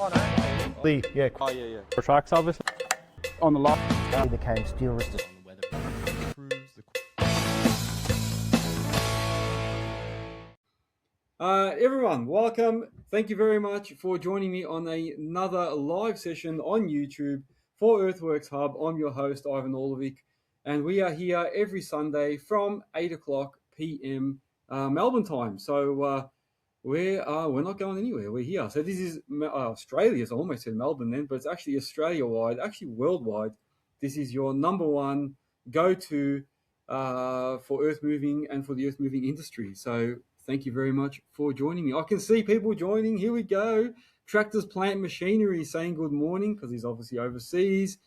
Yeah. Oh, yeah. For tracks, obviously. On the lot. became steel resistant. Everyone, welcome. Thank you very much for joining me on another live session on YouTube for Earthworks Hub. I'm your host, Ivan Orlovic, and we are here every Sunday from 8 o'clock p.m. Melbourne time. So we're not going anywhere. We're here. So this is Australia. So I almost said Melbourne then, but it's actually Australia-wide, actually worldwide. This is your number one go-to for earthmoving and for the earthmoving industry. So thank you very much for joining me. I can see people joining. Here we go. Tractors Plant Machinery saying good morning because he's obviously overseas.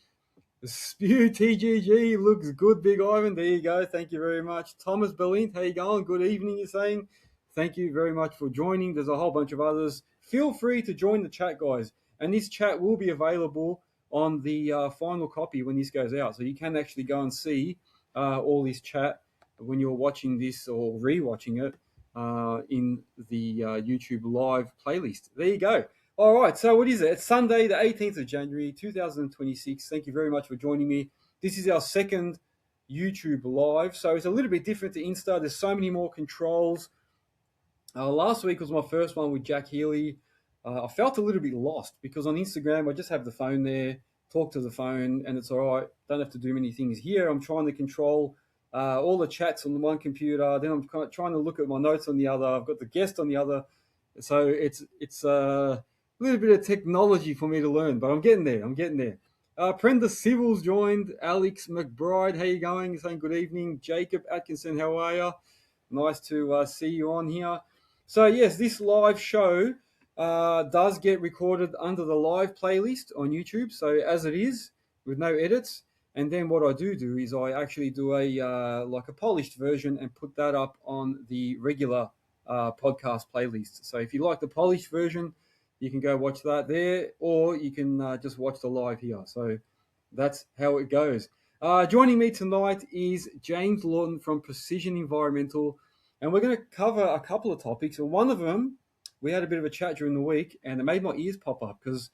The Spew TGG looks good, Big Ivan. There you go. Thank you very much. Thomas Belint, how you going? Good evening, you're saying. Thank you very much for joining. There's a whole bunch of others. Feel free to join the chat, guys. And this chat will be available on the final copy when this goes out. So you can actually go and see all this chat when you're watching this or re-watching it in the YouTube live playlist. There you go. All right, so what is it? It's Sunday, the 18th of January, 2026. Thank you very much for joining me. This is our second YouTube live, so it's a little bit different to Insta. There's so many more controls. Last week was my first one with Jack Healy. I felt a little bit lost because on Instagram, I just have the phone there, talk to the phone, and it's all right. Don't have to do many things. Here, I'm trying to control all the chats on the one computer. Then I'm trying to look at my notes on the other. I've got the guest on the other. So it's a little bit of technology for me to learn, but I'm getting there. Prenda Civils joined. Alex McBride, how you going? He's saying good evening. Jacob Atkinson, how are you? Nice to see you on here. So, yes, this live show does get recorded under the live playlist on YouTube. So, as it is, with no edits. And then what I do is I actually do a polished version and put that up on the regular podcast playlist. So, if you like the polished version, you can go watch that there, or you can just watch the live here. So, that's how it goes. Joining me tonight is James Lawton from Precision Environmental. And we're going to cover a couple of topics. And one of them, we had a bit of a chat during the week, and it made my ears pop up because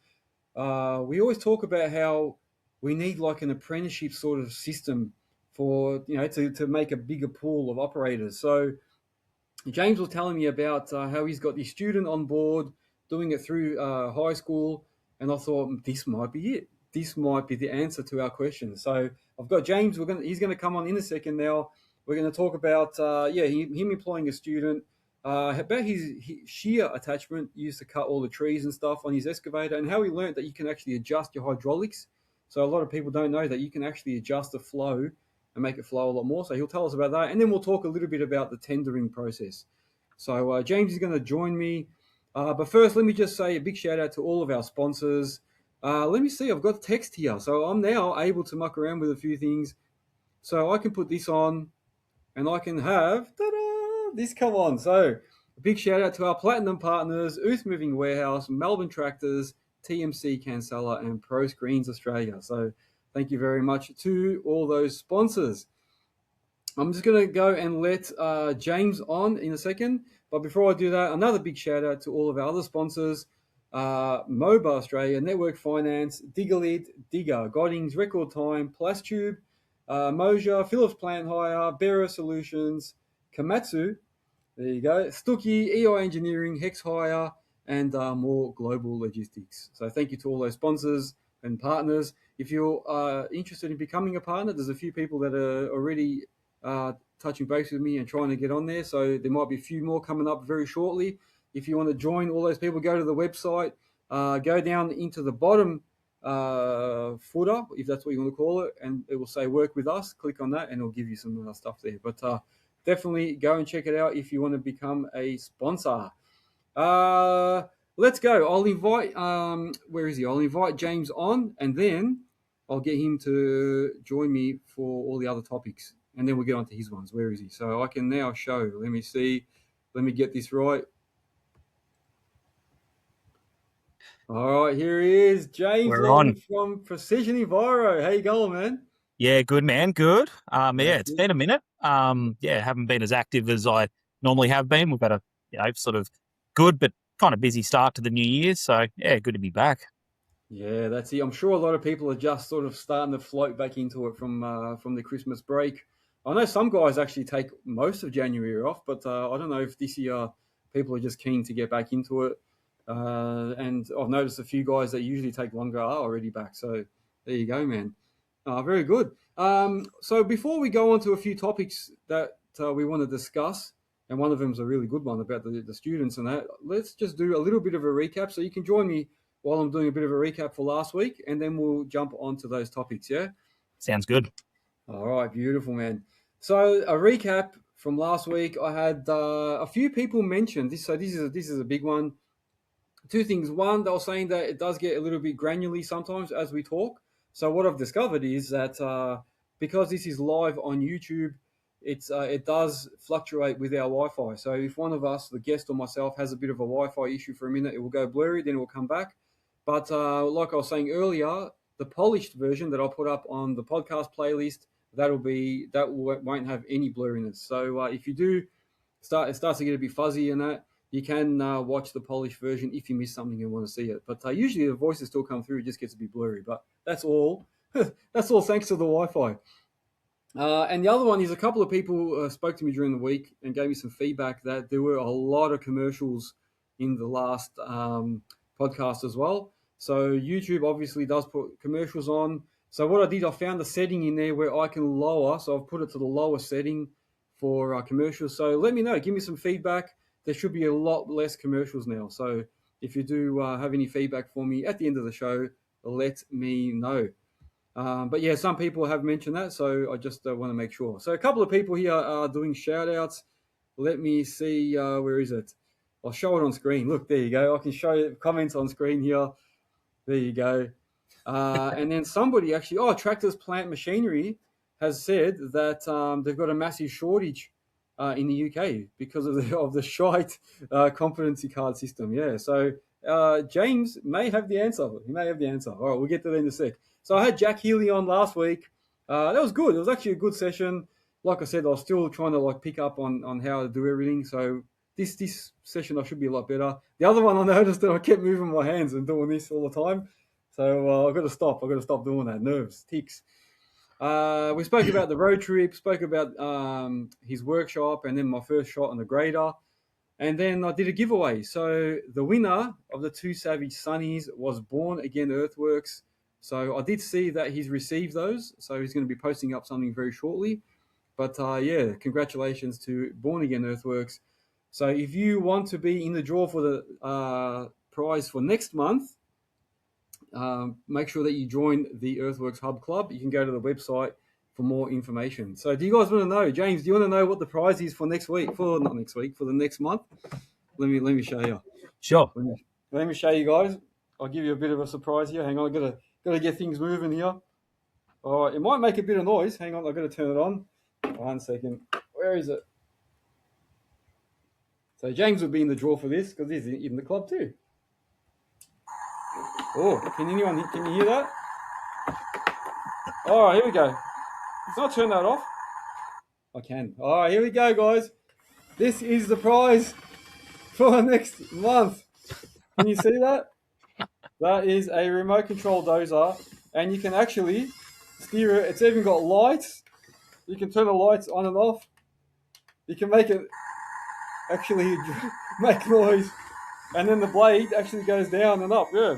we always talk about how we need like an apprenticeship sort of system for, to make a bigger pool of operators. So James was telling me about how he's got this student on board doing it through high school. And I thought, this might be it. This might be the answer to our question. So I've got James. He's going to come on in a second now. We're going to talk about, him employing a student, about his shear attachment used to cut all the trees and stuff on his excavator, and how he learned that you can actually adjust your hydraulics. So a lot of people don't know that you can actually adjust the flow and make it flow a lot more. So he'll tell us about that. And then we'll talk a little bit about the tendering process. So James is going to join me. But first, let me just say a big shout out to all of our sponsors. Let me see, I've got text here. So I'm now able to muck around with a few things. So I can put this on. And I can have, this come on. So a big shout out to our platinum partners, Earthmoving Warehouse, Melbourne Tractors, TMC Cancella, and Pro Screens Australia. So thank you very much to all those sponsors. I'm just going to go and let James on in a second. But before I do that, another big shout out to all of our other sponsors, MOBA Australia, Network Finance, Diggerlid, Digger, Goddings, Record Time, Plastube, Moja, Phillips Plant Hire, Bearer Solutions, Komatsu, there you go, Stucky, EI Engineering, Hex Hire, and more Global Logistics. So thank you to all those sponsors and partners. If you're interested in becoming a partner, there's a few people that are already touching base with me and trying to get on there. So there might be a few more coming up very shortly. If you want to join all those people, go to the website, go down into the bottom footer, if that's what you want to call it, and it will say work with us. Click on that and it'll give you some stuff there. But definitely go and check it out if you want to become a sponsor. Let's go. I'll invite where is he? I'll invite James on, and then I'll get him to join me for all the other topics, and then we'll get on to his ones. Where is he? So I can now show. Let me see. Let me get this right. All right, here he is, James Lawton from Precision Enviro. How you going, man? Yeah, good, man. Good. It's been a minute. Haven't been as active as I normally have been. We've had a, sort of good but kind of busy start to the new year. So, yeah, good to be back. Yeah, that's it. I'm sure a lot of people are just sort of starting to float back into it from the Christmas break. I know some guys actually take most of January off, but I don't know if this year people are just keen to get back into it. And I've noticed a few guys that usually take longer are already back. So there you go, man. Very good. So before we go on to a few topics that we want to discuss, and one of them is a really good one about the students and that, let's just do a little bit of a recap. So you can join me while I'm doing a bit of a recap for last week, and then we'll jump onto those topics, yeah? Sounds good. All right, beautiful, man. So a recap from last week, I had a few people mention this. So this is a big one. Two things. One, they were saying that it does get a little bit granularly sometimes as we talk. So what I've discovered is that because this is live on YouTube, it does fluctuate with our Wi-Fi. So if one of us, the guest or myself, has a bit of a Wi-Fi issue for a minute, it will go blurry, then it will come back. But like I was saying earlier, the polished version that I'll put up on the podcast playlist, won't have any blurriness. So if you do it starts to get a bit fuzzy and that, you can watch the polished version if you miss something and want to see it. But usually the voices still come through; it just gets a bit blurry. But that's all. That's all thanks to the Wi-Fi. And the other one is a couple of people spoke to me during the week and gave me some feedback that there were a lot of commercials in the last podcast as well. So YouTube obviously does put commercials on. So what I did, I found a setting in there where I can lower. So I've put it to the lower setting for commercials. So let me know. Give me some feedback. There should be a lot less commercials now. So if you do have any feedback for me at the end of the show, let me know. But yeah, some people have mentioned that, so I just want to make sure. So a couple of people here are doing shout-outs. Let me see, where is it? I'll show it on screen. Look, there you go. I can show you comments on screen here. There you go. And then somebody actually, Tractors Plant Machinery has said that they've got a massive shortage in the UK because of the shite competency card system. Yeah, so James may have the answer. He may have the answer. All right, we'll get to that in a sec. So I had Jack Healy on last week. That was good. It was actually a good session. Like I said, I was still trying to pick up on how to do everything. So this session I should be a lot better. The other one I noticed that I kept moving my hands and doing this all the time. So I've got to stop. I've got to stop doing that. Nerves, tics. We spoke about the road trip, spoke about his workshop, and then my first shot on the grader. And then I did a giveaway. So the winner of the two Savage Sunnies was Born Again Earthworks. So I did see that he's received those. So he's going to be posting up something very shortly. But yeah, congratulations to Born Again Earthworks. So if you want to be in the draw for the prize for next month, make sure that you join the Earthworks Hub Club. You can go to the website for more information. So do you guys want to know, James, do you want to know what the prize is for next week? For the next month? Let me show you. Sure. Let me show you guys. I'll give you a bit of a surprise here. Hang on, I've got to get things moving here. All right, it might make a bit of noise. Hang on, I've got to turn it on. 1 second. Where is it? So James will be in the draw for this because he's in the club too. Oh, can you hear that? All right, here we go. Can I turn that off? I can. All right, here we go, guys. This is the prize for next month. Can you see that? That is a remote control dozer, and you can actually steer it. It's even got lights. You can turn the lights on and off. You can make it actually make noise, and then the blade actually goes down and up. Yeah.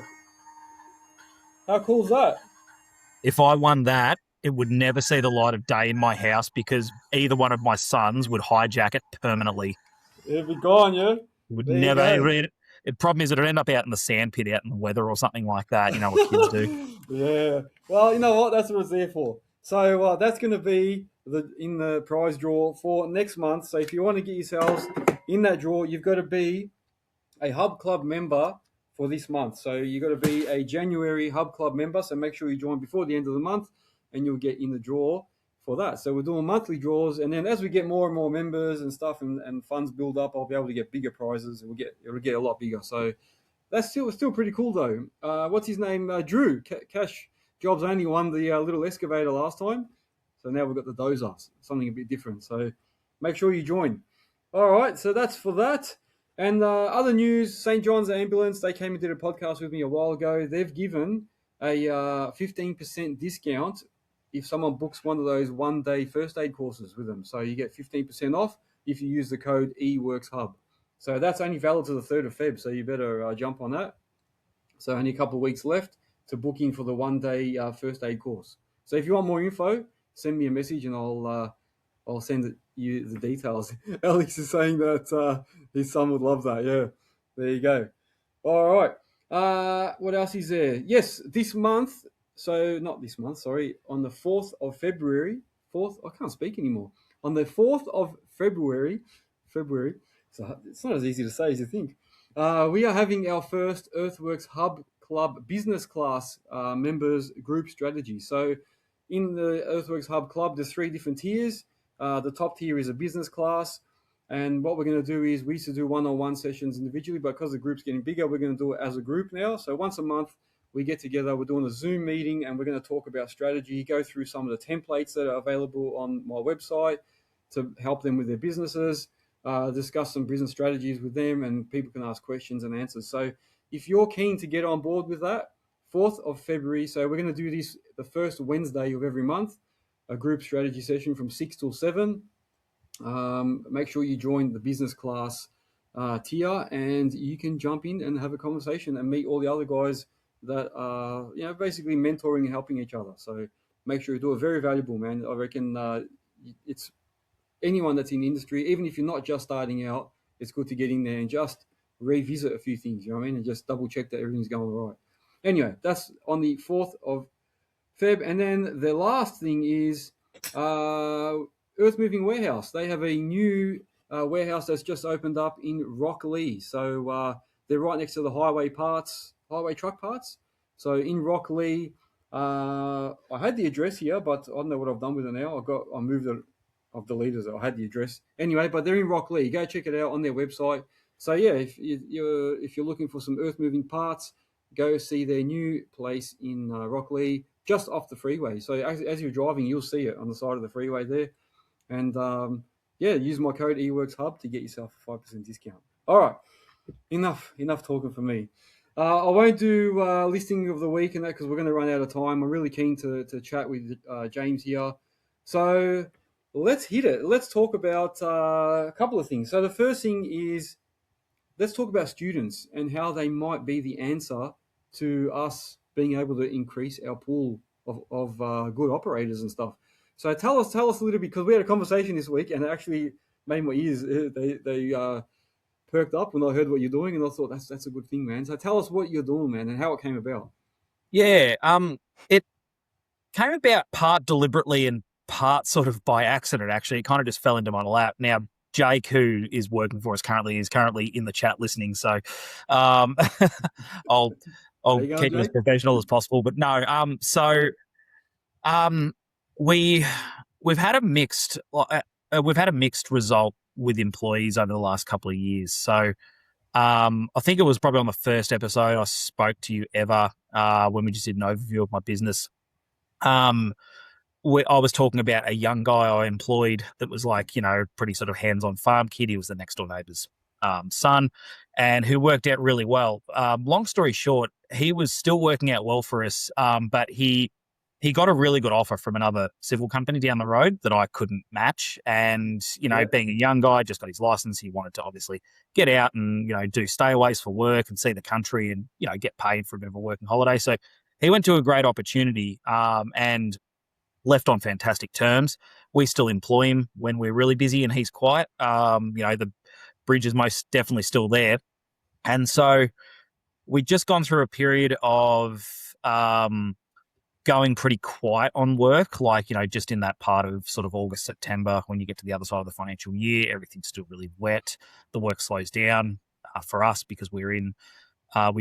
How cool is that? If I won that, it would never see the light of day in my house because either one of my sons would hijack it permanently. It'd be gone, yeah? It would never. The problem is it'd end up out in the sandpit, out in the weather or something like that. You know what kids do. Yeah. Well, you know what? That's what it's there for. So that's going to be in the prize draw for next month. So if you want to get yourselves in that draw, you've got to be a Hub Club member for this month. So you've got to be a January Hub Club member. So make sure you join before the end of the month and you'll get in the draw for that. So we're doing monthly draws. And then as we get more and more members and stuff and funds build up, I'll be able to get bigger prizes. It'll get a lot bigger. So that's still pretty cool though. What's his name? Drew. Cash Jobs only won the little excavator last time. So now we've got the dozer, something a bit different. So make sure you join. All right. So that's for that. And other news, St. John's Ambulance, they came and did a podcast with me a while ago. They've given a 15% discount if someone books one of those one-day first aid courses with them. So you get 15% off if you use the code Earthworks Hub. So that's only valid to the 3rd of Feb, so you better jump on that. So only a couple of weeks left to book in for the one-day first aid course. So if you want more info, send me a message and I'll send you the details. Alex is saying that his son would love that. Yeah, there you go. All right. What else is there? Yes, this month. So not this month. Sorry, on the 4th of February. 4th. I can't speak anymore. On the 4th of February. So it's not as easy to say as you think. We are having our first Earthworks Hub Club business class members group strategy. So in the Earthworks Hub Club, there's 3 different tiers. The top tier is a business class. And what we're going to do is we used to do one-on-one sessions individually, but because the group's getting bigger, we're going to do it as a group now. So once a month, we get together, we're doing a Zoom meeting, and we're going to talk about strategy, go through some of the templates that are available on my website to help them with their businesses, discuss some business strategies with them, and people can ask questions and answers. So if you're keen to get on board with that, 4th of February, so we're going to do this the first Wednesday of every month, a group strategy session from 6 till 7. Make sure you join the business class tier, and you can jump in and have a conversation and meet all the other guys that are, basically mentoring and helping each other. So make sure you do it. Very valuable, man. I reckon it's anyone that's in the industry, even if you're not just starting out, it's good to get in there and just revisit a few things, you know what I mean, and just double check that everything's going right. Anyway, that's on the 4th of Feb. And then the last thing is Earthmoving Warehouse. They have a new warehouse that's just opened up in Rocklea. So they're right next to the highway truck parts. So in Rocklea, I had the address here, but I don't know what I've done with it now. I moved it. I've deleted it. I had the address anyway, but they're in Rocklea. Go check it out on their website. So yeah, if you're looking for some earth moving parts, go see their new place in Rocklea, just off the freeway. So as you're driving, you'll see it on the side of the freeway there. And use my code Earthworks Hub to get yourself a 5% discount. All right, enough talking for me. I won't do listing of the week and that because we're going to run out of time. I'm really keen to chat with James here. So let's hit it. Let's talk about a couple of things. So the first thing is, let's talk about students and how they might be the answer to us being able to increase our pool of good operators and stuff. So tell us a little bit, because we had a conversation this week and it actually made my ears, they perked up when I heard what you're doing, and I thought that's a good thing, man. So tell us what you're doing, man, and how it came about. Yeah, it came about part deliberately and part sort of by accident, actually. It kind of just fell into my lap. Now, Jake, who is working for us currently, is currently in the chat listening, so I'll keep it as professional as possible. But no, we've had a mixed result with employees over the last couple of years. So I think it was probably on the first episode I spoke to you ever when we just did an overview of my business. I was talking about a young guy I employed that was like, pretty sort of hands-on farm kid. He was the next door neighbor's son, and who worked out really well. Long story short, he was still working out well for us, but he got a really good offer from another civil company down the road that I couldn't match. And, being a young guy, just got his license, he wanted to obviously get out and, do stayaways for work and see the country and, get paid for a bit of a working holiday. So he went to a great opportunity and left on fantastic terms. We still employ him when we're really busy and he's quiet. The bridge is most definitely still there. And so we'd just gone through a period of going pretty quiet on work, like, just in that part of sort of August, September, when you get to the other side of the financial year, everything's still really wet. The work slows down for us because we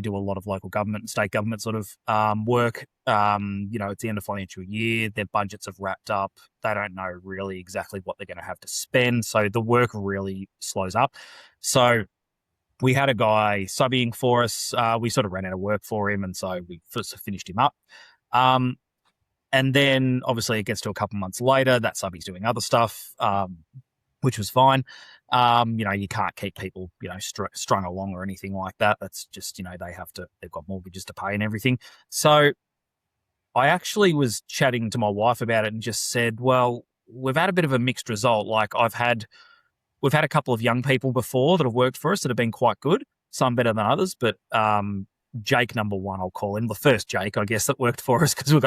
do a lot of local government and state government sort of work. It's the end of financial year, their budgets have wrapped up. They don't know really exactly what they're going to have to spend. So the work really slows up. So we had a guy subbing for us. We sort of ran out of work for him. And so we first finished him up. And then obviously it gets to a couple months later, that subby's doing other stuff, which was fine. You can't keep people, strung along or anything like that. That's just, they've got mortgages to pay and everything. So I actually was chatting to my wife about it and just said, well, we've had a bit of a mixed result. Like we've had a couple of young people before that have worked for us that have been quite good, some better than others, but Jake number one, I'll call him, the first Jake, I guess, that worked for us, because we've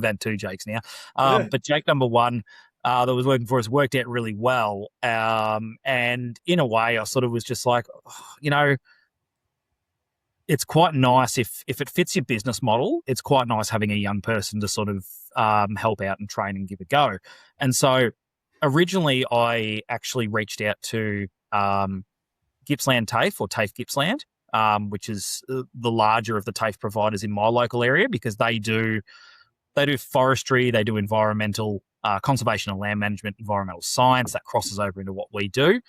had two Jakes now. But Jake number one, that was working for us, worked out really well. And in a way, I sort of was just like, it's quite nice if it fits your business model. It's quite nice having a young person to sort of help out and train and give a go. And so originally, I actually reached out to Gippsland TAFE, or TAFE Gippsland, which is the larger of the TAFE providers in my local area, because they do forestry, they do environmental conservation and land management, environmental science. That crosses over into what we do.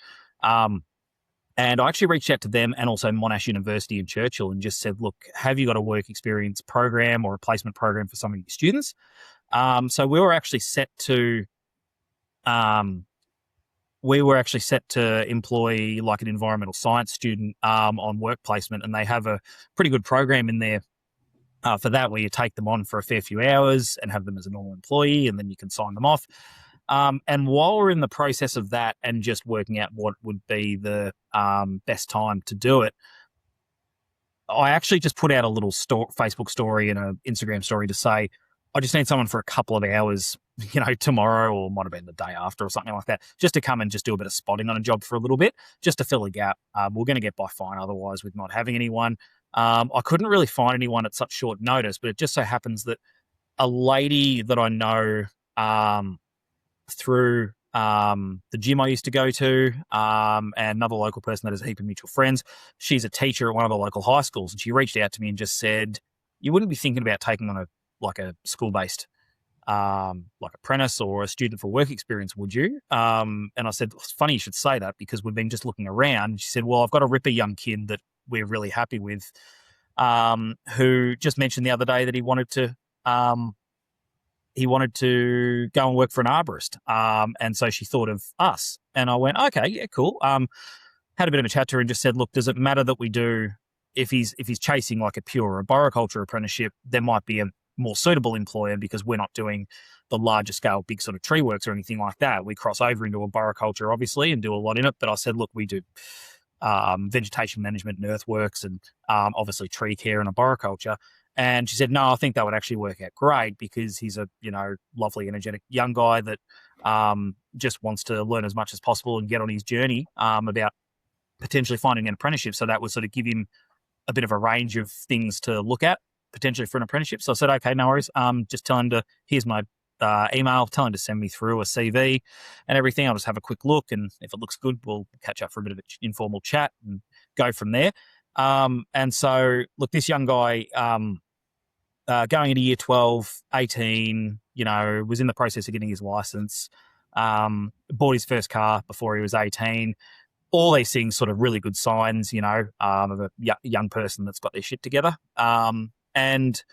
And I actually reached out to them and also Monash University in Churchill and just said, look, have you got a work experience program or a placement program for some of your students? So we were actually set to employ like an environmental science student on work placement, and they have a pretty good program in there for that, where you take them on for a fair few hours and have them as a normal employee, and then you can sign them off. And while we're in the process of that and just working out what would be the best time to do it, I actually just put out a little Facebook story and an Instagram story to say, I just need someone for a couple of hours, tomorrow, or might have been the day after or something like that, just to come and just do a bit of spotting on a job for a little bit, just to fill a gap. We're going to get by fine otherwise with not having anyone. I couldn't really find anyone at such short notice, but it just so happens that a lady that I know through the gym I used to go to, and another local person that has a heap of mutual friends, she's a teacher at one of the local high schools, and she reached out to me and just said, you wouldn't be thinking about taking on a school-based apprentice or a student for work experience, would you? And I said, it's funny you should say that, because we've been just looking around. She said, well, I've got a ripper young kid that we're really happy with, who just mentioned the other day that he wanted to go and work for an arborist. And so she thought of us, and I went, okay, yeah, cool. Had a bit of a chat to her and just said, look, does it matter that we do, if he's chasing like a pure arboriculture apprenticeship, there might be a more suitable employer, because we're not doing the larger scale, big sort of tree works or anything like that. We cross over into arboriculture, obviously, and do a lot in it. But I said, look, we do vegetation management and earthworks, and obviously tree care and arboriculture. And she said, no, I think that would actually work out great, because he's a, lovely, energetic young guy that just wants to learn as much as possible and get on his journey about potentially finding an apprenticeship. So that would sort of give him a bit of a range of things to look at potentially for an apprenticeship. So I said, okay, no worries. Just tell him here's my email, tell him to send me through a CV and everything. I'll just have a quick look, and if it looks good, we'll catch up for a bit of an informal chat and go from there. And so, look, this young guy, going into year 12, 18, was in the process of getting his license, bought his first car before he was 18. All these things, sort of really good signs, of a young person that's got their shit together. And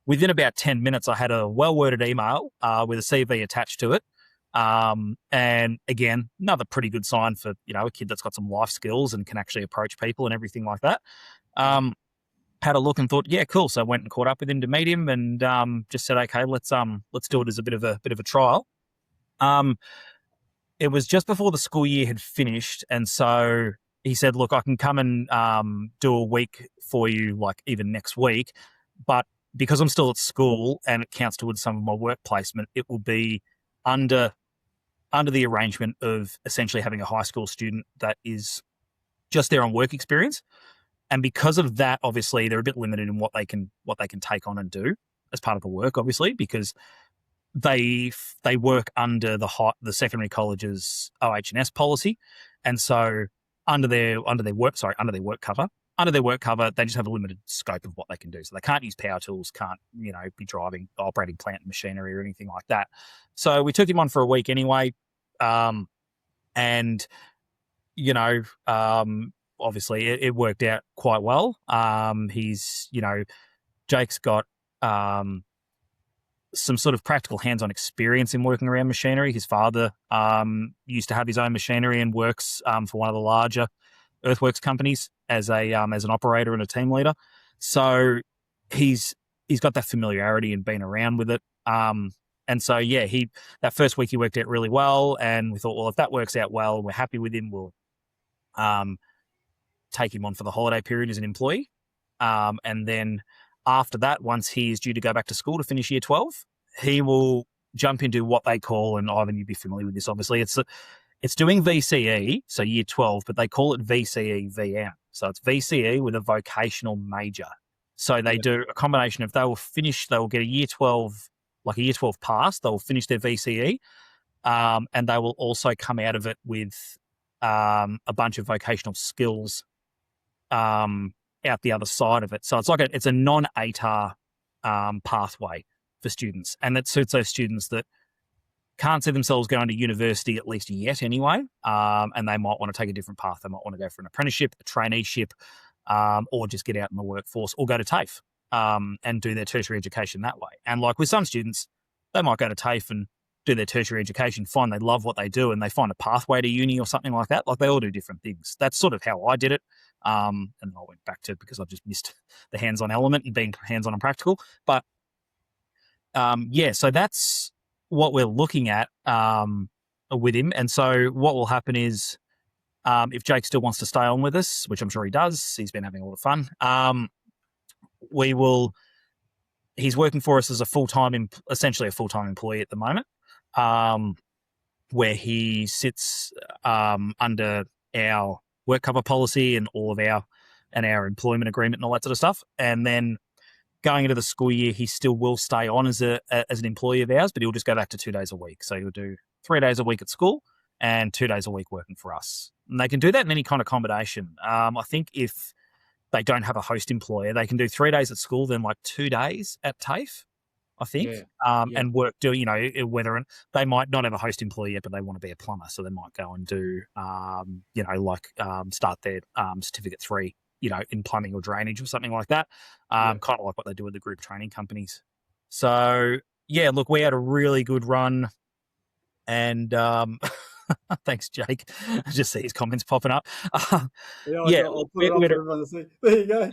within about 10 minutes, I had a well-worded email with a CV attached to it. And again, another pretty good sign for, a kid that's got some life skills and can actually approach people and everything like that. Had a look and thought, yeah, cool. So I went and caught up with him to meet him, and just said, okay, let's do it as a bit of a trial. It was just before the school year had finished, and so he said, look, I can come and do a week for you, like even next week, but because I'm still at school and it counts towards some of my work placement, it will be under the arrangement of essentially having a high school student that is just there on work experience. And because of that, obviously, they're a bit limited in what they can take on and do as part of the work, obviously, because they work under the secondary college's OH&S policy, and so under their work cover, they just have a limited scope of what they can do. So they can't use power tools, can't be operating plant and machinery or anything like that. So we took him on for a week anyway, and obviously it worked out quite well. Jake's got some sort of practical hands-on experience in working around machinery. His father used to have his own machinery and works for one of the larger earthworks companies as an operator and a team leader. So he's got that familiarity and been around with it. And so that first week he worked out really well, and we thought, well, if that works out well and we're happy with him, we'll take him on for the holiday period as an employee. And then after that, once he is due to go back to school to finish year 12, he will jump into what they call, and Ivan, you'd be familiar with this, obviously, it's doing VCE, so year 12, but they call it VCE VM. So it's VCE with a vocational major. So they do a combination of, they will get a year 12, like a year 12 pass, they will finish their VCE, and they will also come out of it with a bunch of vocational skills out the other side of it. So it's a non-ATAR pathway for students, and that suits those students that can't see themselves going to university, at least yet anyway, and they might want to take a different path. They might want to go for an apprenticeship, a traineeship, or just get out in the workforce, or go to TAFE and do their tertiary education that way. And like with some students, they might go to TAFE and do their tertiary education, find they love what they do, and they find a pathway to uni or something like that. Like, they all do different things. That's sort of how I did it. And I went back to, because I just missed the hands-on element and being hands-on and practical. But so that's what we're looking at with him. And so what will happen is, if Jake still wants to stay on with us, which I'm sure he does, he's been having a lot of fun, he's working for us as essentially a full-time employee at the moment, where he sits under our work cover policy and all of our employment agreement and all that sort of stuff. And then going into the school year, he still will stay on as an employee of ours, but he'll just go back to 2 days a week. So he'll do 3 days a week at school and 2 days a week working for us. And they can do that in any kind of combination. I think if they don't have a host employer, they can do 3 days at school, then like 2 days at TAFE, I think, and work, whether they might not have a host employee yet, but they want to be a plumber. So they might go and do, start their certificate 3, in plumbing or drainage or something like that. Kind of like what they do with the group training companies. So, look, we had a really good run, and thanks, Jake. I just see his comments popping up. I'll put it up for everyone to see. There you go.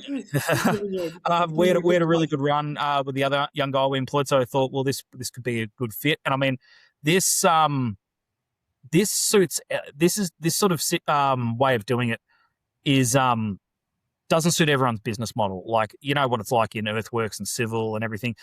We had a really good run with the other young guy we employed, so I thought, well, this could be a good fit. And I mean, this suits this sort of way of doing it is doesn't suit everyone's business model. Like, you know what it's like in earthworks and civil and everything.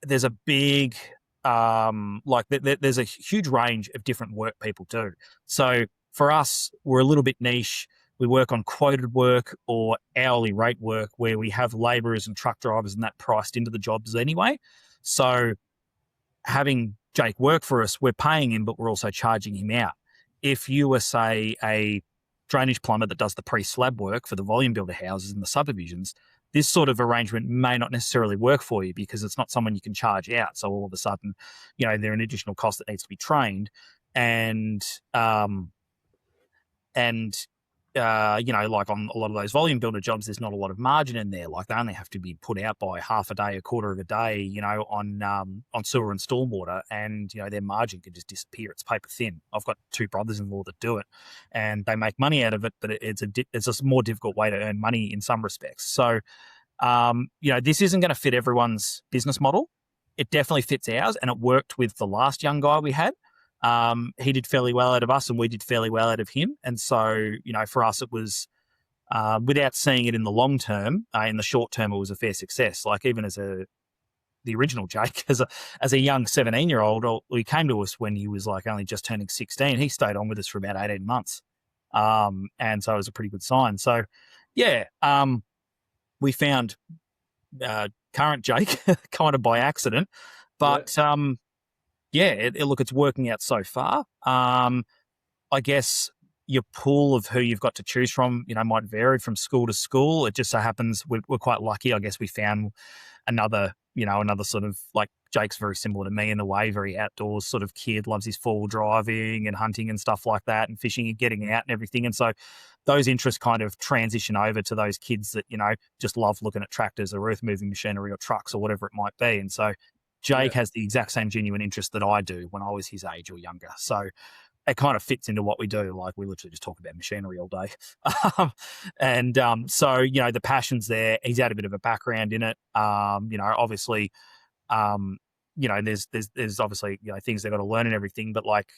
There's a big there's a huge range of different work people do. So for us, we're a little bit niche. We work on quoted work or hourly rate work where we have labourers and truck drivers and that priced into the jobs anyway. So having Jake work for us, we're paying him, but we're also charging him out. If you were, say, a drainage plumber that does the pre-slab work for the volume builder houses and the subdivisions, this sort of arrangement may not necessarily work for you because it's not someone you can charge out. So all of a sudden, they're an additional cost that needs to be trained. And like on a lot of those volume builder jobs, there's not a lot of margin in there. Like, they only have to be put out by half a day, a quarter of a day, on sewer and stormwater, and their margin can just disappear. It's paper thin. I've got 2 brothers-in-law that do it, and they make money out of it, but it's a more difficult way to earn money in some respects. So, this isn't going to fit everyone's business model. It definitely fits ours, and it worked with the last young guy we had. He did fairly well out of us and we did fairly well out of him. And so, for us, it was, without seeing it in the long term, in the short term, it was a fair success. Like, even as the original Jake, as a young 17-year-old, he came to us when he was like only just turning 16. He stayed on with us for about 18 months. And so it was a pretty good sign. So, we found, current Jake kind of by accident, but, look, it's working out so far. I guess your pool of who you've got to choose from, might vary from school to school. It just so happens we're quite lucky. I guess we found another sort of, like, Jake's very similar to me in the way, very outdoors sort of kid, loves his 4-wheel driving and hunting and stuff like that, and fishing and getting out and everything. And so those interests kind of transition over to those kids that, just love looking at tractors or earth moving machinery or trucks or whatever it might be. And so Jake has the exact same genuine interest that I do when I was his age or younger. So it kind of fits into what we do. Like, we literally just talk about machinery all day. So, the passion's there. He's had a bit of a background in it. Obviously, there's obviously, things they've got to learn and everything, but like,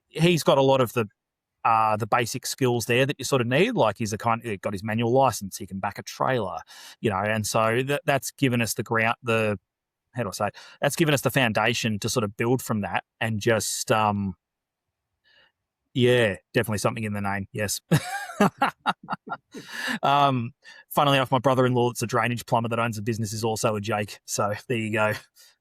he's got a lot of the basic skills there that you sort of need. Like, he's he got his manual license, he can back a trailer, and so that's given us how do I say? That's given us the foundation to sort of build from that, and just, definitely something in the name. Yes. Funnily enough, my brother-in-law that's a drainage plumber that owns a business is also a Jake. So there you go.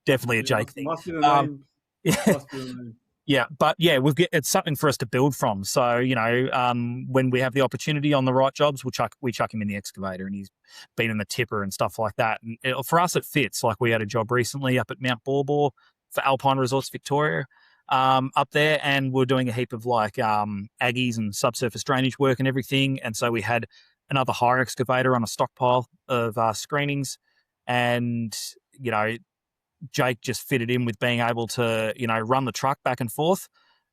Definitely a Jake thing. Must be the name. Must be the name. Yeah, but yeah, it's something for us to build from. So, when we have the opportunity on the right jobs, we chuck him in the excavator, and he's been in the tipper and stuff like that. And for us, it fits. Like, we had a job recently up at Mount Borbor for Alpine Resorts Victoria, up there, and we're doing a heap of like aggies and subsurface drainage work and everything. And so we had another hire excavator on a stockpile of screenings, and Jake just fitted in with being able to, run the truck back and forth,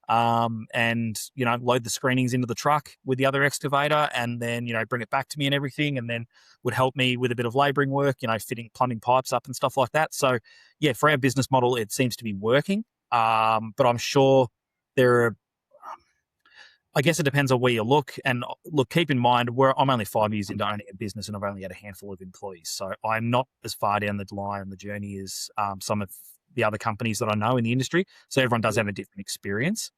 and, load the screenings into the truck with the other excavator, and then, bring it back to me and everything, and then would help me with a bit of labouring work, fitting plumbing pipes up and stuff like that. So, yeah, for our business model, it seems to be working. But I'm sure I guess it depends on where you look. And look, keep in mind, I'm only 5 years into owning a business, and I've only had a handful of employees. So I'm not as far down the line on the journey as some of the other companies that I know in the industry. So everyone does have a different experience.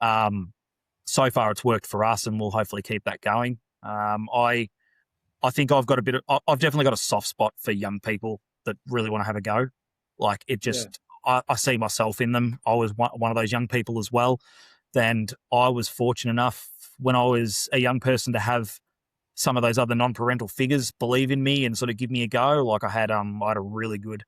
So far, it's worked for us, and we'll hopefully keep that going. I think I've definitely got a soft spot for young people that really want to have a go. Like, it just, I see myself in them. I was one of those young people as well. And I was fortunate enough when I was a young person to have some of those other non-parental figures believe in me and sort of give me a go. Like, I had a really good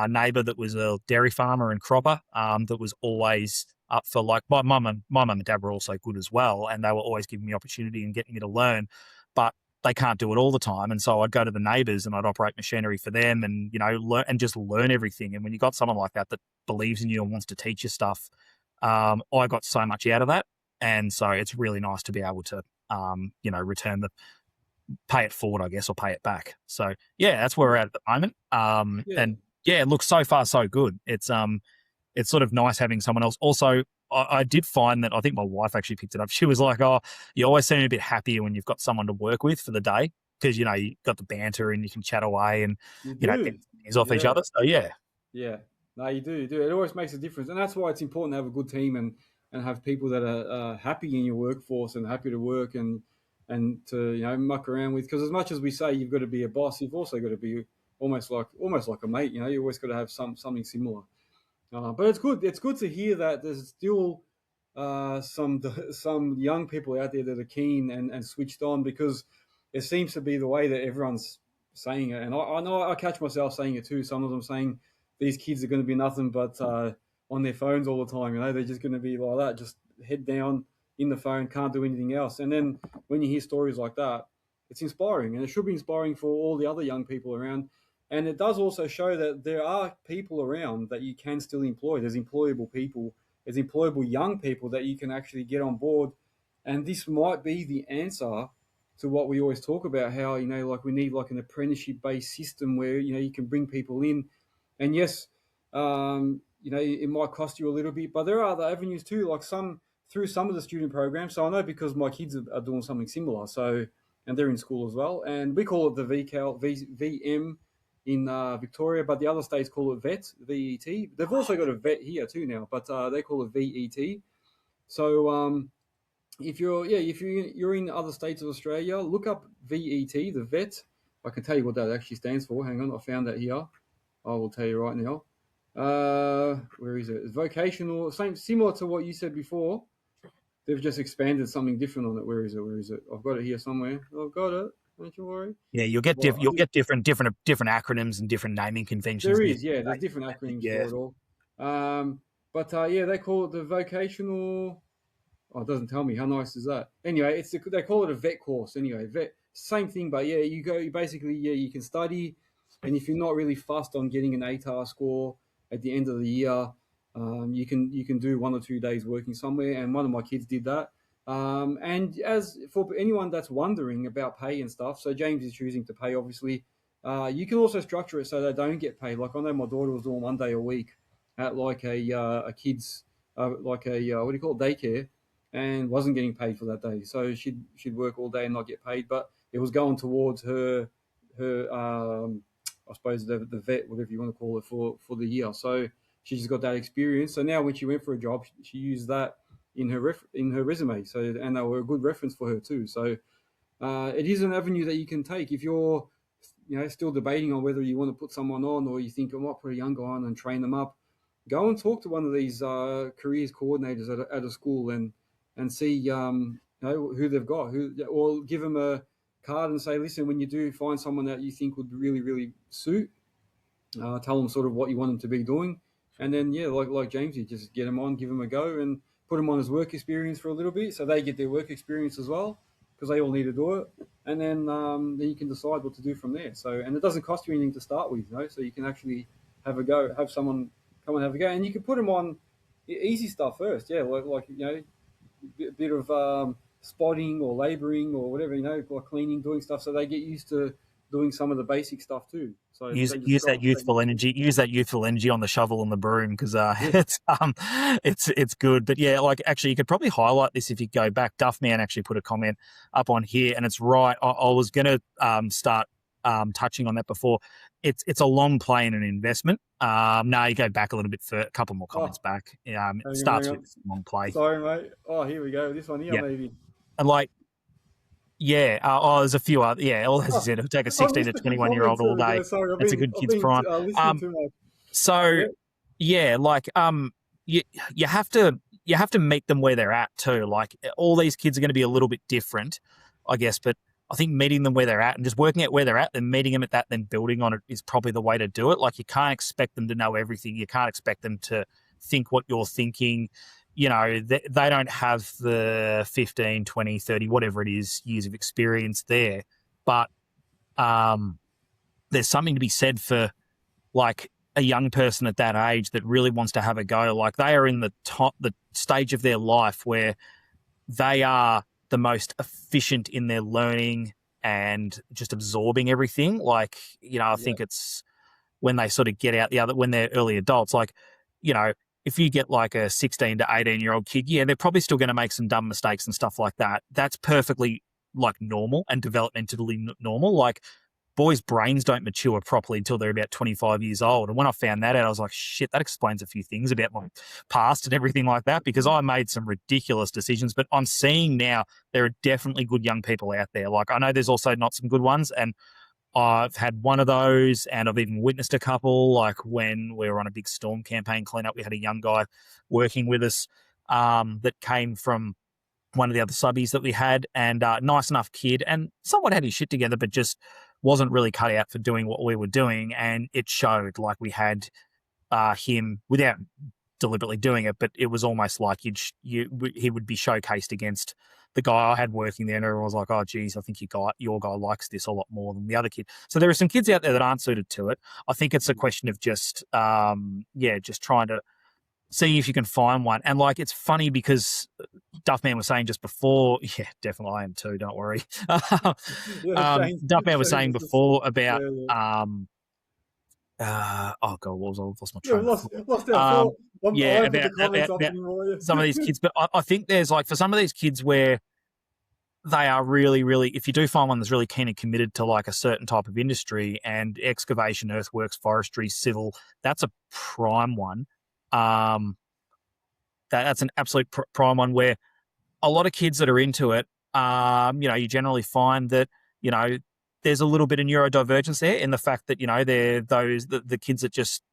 neighbour that was a dairy farmer and cropper, that was always up for, like, my mum and dad were also good as well, and they were always giving me opportunity and getting me to learn, but they can't do it all the time. And so I'd go to the neighbours and I'd operate machinery for them, and learn and just learn everything. And when you got someone like that believes in you and wants to teach you stuff, I got so much out of that. And so it's really nice to be able to, pay it forward, I guess, or pay it back. So yeah, that's where we're at the moment. And yeah, it looks so far so good. It's sort of nice having someone else. Also, I did find that, I think my wife actually picked it up. She was like, "Oh, you always seem a bit happier when you've got someone to work with for the day, because you got the banter and you can chat away and things off each other." So yeah. No, you do. It always makes a difference, and that's why it's important to have a good team and have people that are happy in your workforce and happy to work and to muck around with. Because as much as we say you've got to be a boss, you've also got to be almost like a mate. You always got to have something similar. But it's good. It's good to hear that there's still some young people out there that are keen and switched on, because it seems to be the way that everyone's saying it. And I know I catch myself saying it too. Some of them saying these kids are going to be nothing but on their phones all the time. They're just going to be like that, just head down in the phone, can't do anything else. And then when you hear stories like that, it's inspiring, and it should be inspiring for all the other young people around. And it does also show that there are people around that you can still employ. There's employable people. There's employable young people that you can actually get on board. And this might be the answer to what we always talk about, how, like, we need like an apprenticeship-based system where, you can bring people in. And yes, it might cost you a little bit, but there are other avenues too, like through some of the student programs. So I know, because my kids are doing something similar. So, and they're in school as well. And we call it the VM in Victoria, but the other states call it VET, VET. They've also got a VET here too now, but they call it VET. So if you're in other states of Australia, look up VET, the VET. I can tell you what that actually stands for. Hang on, I found that here. I will tell you right now. Where is it? It's vocational, similar to what you said before. They've just expanded something different on it. Where is it? I've got it here somewhere. I've got it. Don't you worry. Yeah, you'll get different acronyms and different naming conventions. There is, there's different acronyms for it all. But they call it the vocational. Oh, it doesn't tell me. How nice is that? Anyway, they call it a vet course. Anyway, same thing, but you can study, and if you're not really fussed on getting an ATAR score, at the end of the year, you can do 1 or 2 days working somewhere. And one of my kids did that. And as for anyone that's wondering about pay and stuff, so James is choosing to pay, obviously. You can also structure it so they don't get paid. Like I know my daughter was doing 1 day a week at like a kid's like a what do you call it, daycare, and wasn't getting paid for that day. So she'd work all day and not get paid, but it was going towards her I suppose the vet, whatever you want to call it, for the year. So she just got that experience. So now when she went for a job, she used that in her resume. So and they were a good reference for her too. So it is an avenue that you can take if you're still debating on whether you want to put someone on, or you think I might put a young guy on and train them up. Go and talk to one of these careers coordinators at a school and see who they've got, or give them a card and say, listen, when you do find someone that you think would really, really suit, tell them sort of what you want them to be doing. And then, like James, you just get them on, give them a go, and put them on as work experience for a little bit so they get their work experience as well, because they all need to do it. And then you can decide what to do from there. So, and it doesn't cost you anything to start with, so you can actually have a go, have someone come and have a go. And you can put them on easy stuff first, like a bit of spotting or labouring or whatever, like cleaning, doing stuff, so they get used to doing some of the basic stuff too. So use that youthful energy. Use that youthful energy on the shovel and the broom, because it's good. But yeah, like actually, you could probably highlight this if you go back. Duffman actually put a comment up on here, and it's right. I was going to start touching on that before. It's a long play and an investment. No, you go back a little bit for a couple more comments back. It starts with long play. Sorry, mate. Oh, here we go. This one here, maybe. And like. Yeah, there's a few other. Yeah, as you said, it'll take a 16 to 21-year-old all day. Sorry, it's a good kid's prime. So, you have to meet them where they're at too. Like all these kids are going to be a little bit different, I guess. But I think meeting them where they're at and just working out where they're at, then meeting them at that, then building on it is probably the way to do it. Like you can't expect them to know everything. You can't expect them to think what you're thinking. They don't have the 15, 20, 30, whatever it is, years of experience there. But there's something to be said for, like, a young person at that age that really wants to have a go. Like, they are in the stage of their life where they are the most efficient in their learning and just absorbing everything. Like, I think it's when they sort of get out when they're early adults, like, if you get like a 16 to 18-year-old kid, they're probably still going to make some dumb mistakes and stuff like that. That's perfectly like normal and developmentally normal. Like boys' brains don't mature properly until they're about 25 years old. And when I found that out, I was like, shit, that explains a few things about my past and everything like that, because I made some ridiculous decisions. But I'm seeing now there are definitely good young people out there. Like I know there's also not some good ones, and I've had one of those, and I've even witnessed a couple. Like when we were on a big storm campaign cleanup, we had a young guy working with us that came from one of the other subbies that we had, and nice enough kid, and somewhat had his shit together, but just wasn't really cut out for doing what we were doing, and it showed. Like we had him without deliberately doing it, but it was almost like he would be showcased against the guy I had working there, and everyone was like, oh, geez, I think your guy likes this a lot more than the other kid. So there are some kids out there that aren't suited to it. I think it's a question of just trying to see if you can find one. And, like, it's funny because Duffman was saying just before, definitely I am too, don't worry. Duffman was saying before about, what was I lost my train of thought. About some of these kids. But I think there's, like, for some of these kids where they are really, really, if you do find one that's really keen and committed to like a certain type of industry, and excavation, earthworks, forestry, civil, that's a prime one. That's an absolute prime one where a lot of kids that are into it, you generally find that, there's a little bit of neurodivergence there in the fact that, they're the kids that just,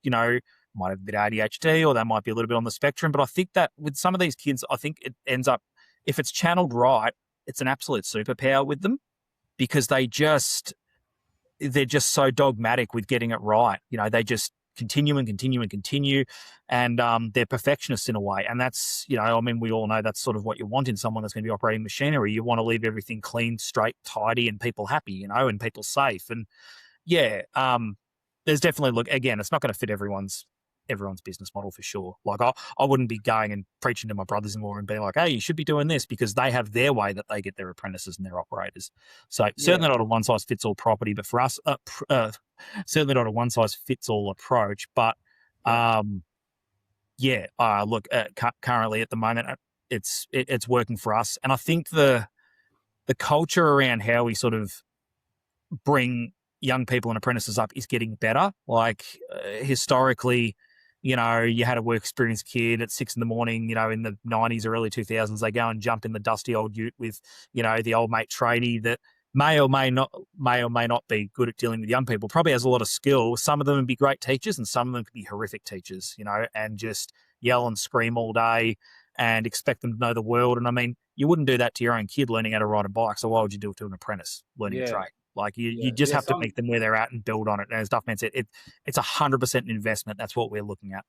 might have a bit of ADHD, or they might be a little bit on the spectrum. But I think that with some of these kids, I think it ends up, if it's channeled right, it's an absolute superpower with them, because they're just so dogmatic with getting it right. They just continue and continue and continue, and they're perfectionists in a way. And that's, we all know that's sort of what you want in someone that's going to be operating machinery. You want to leave everything clean, straight, tidy, and people happy, and people safe. And there's definitely, look, again, it's not going to fit everyone's everyone's business model for sure. Like I wouldn't be going and preaching to my brothers-in-law and being like, hey, you should be doing this, because they have their way that they get their apprentices and their operators. So Yeah, certainly not a one-size-fits-all property, but for us, certainly not a one-size-fits-all approach. But yeah, look, currently at the moment, it's working for us. And I think the culture around how we sort of bring young people and apprentices up is getting better. Like historically, you had a work experience kid at 6 a.m, in the 90s or early 2000s, they go and jump in the dusty old ute with, the old mate tradie that may or may not be good at dealing with young people, probably has a lot of skill. Some of them would be great teachers and some of them could be horrific teachers, and just yell and scream all day and expect them to know the world. And I mean, you wouldn't do that to your own kid learning how to ride a bike. So why would you do it to an apprentice learning a yeah, trade? Like you yeah, just yeah. have to meet them where they're at and build on it. And as Duffman said, it's 100% an investment. That's what we're looking at.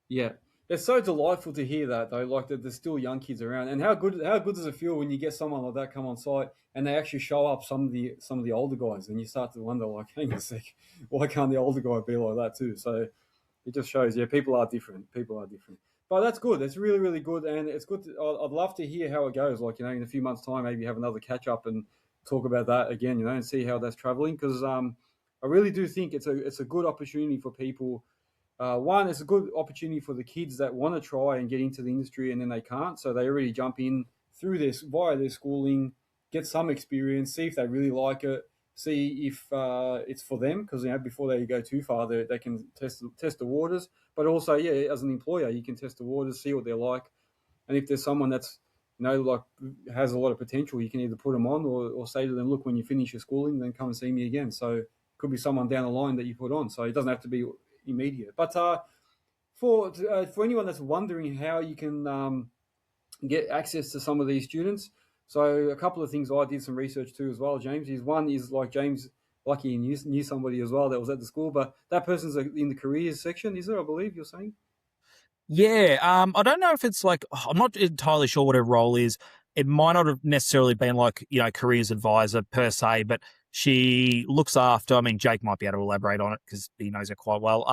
Yeah, it's so delightful to hear that though. Like that, there's still young kids around, and how good does it feel when you get someone like that come on site and they actually show up some of the older guys, and you start to wonder like, hang on a sec, why can't the older guy be like that too? So it just shows, yeah, people are different. People are different. But that's good. That's really, really good, and it's good. I'd love to hear how it goes. Like in a few months' time, maybe have another catch up and talk about that again. And see how that's traveling, because I really do think it's a good opportunity for people. One, it's a good opportunity for the kids that want to try and get into the industry and then they can't, so they already jump in through this via their schooling, get some experience, see if they really like it, see if it's for them, because before they go too far, they can test the waters. But also, yeah, as an employer, you can test the waters, see what they're like, and if there's someone that's like has a lot of potential, you can either put them on or say to them, look, when you finish your schooling, then come and see me again. So it could be someone down the line that you put on. So it doesn't have to be immediate. But for anyone that's wondering how you can get access to some of these students, so a couple of things I did some research too as well, James. Is one is like James, lucky he knew somebody as well that was at the school, but that person's in the careers section, is it? I believe you're saying. Yeah, I don't know if it's like, I'm not entirely sure what her role is. It might not have necessarily been like, careers advisor per se, but she looks after, I mean, Jake might be able to elaborate on it because he knows her quite well.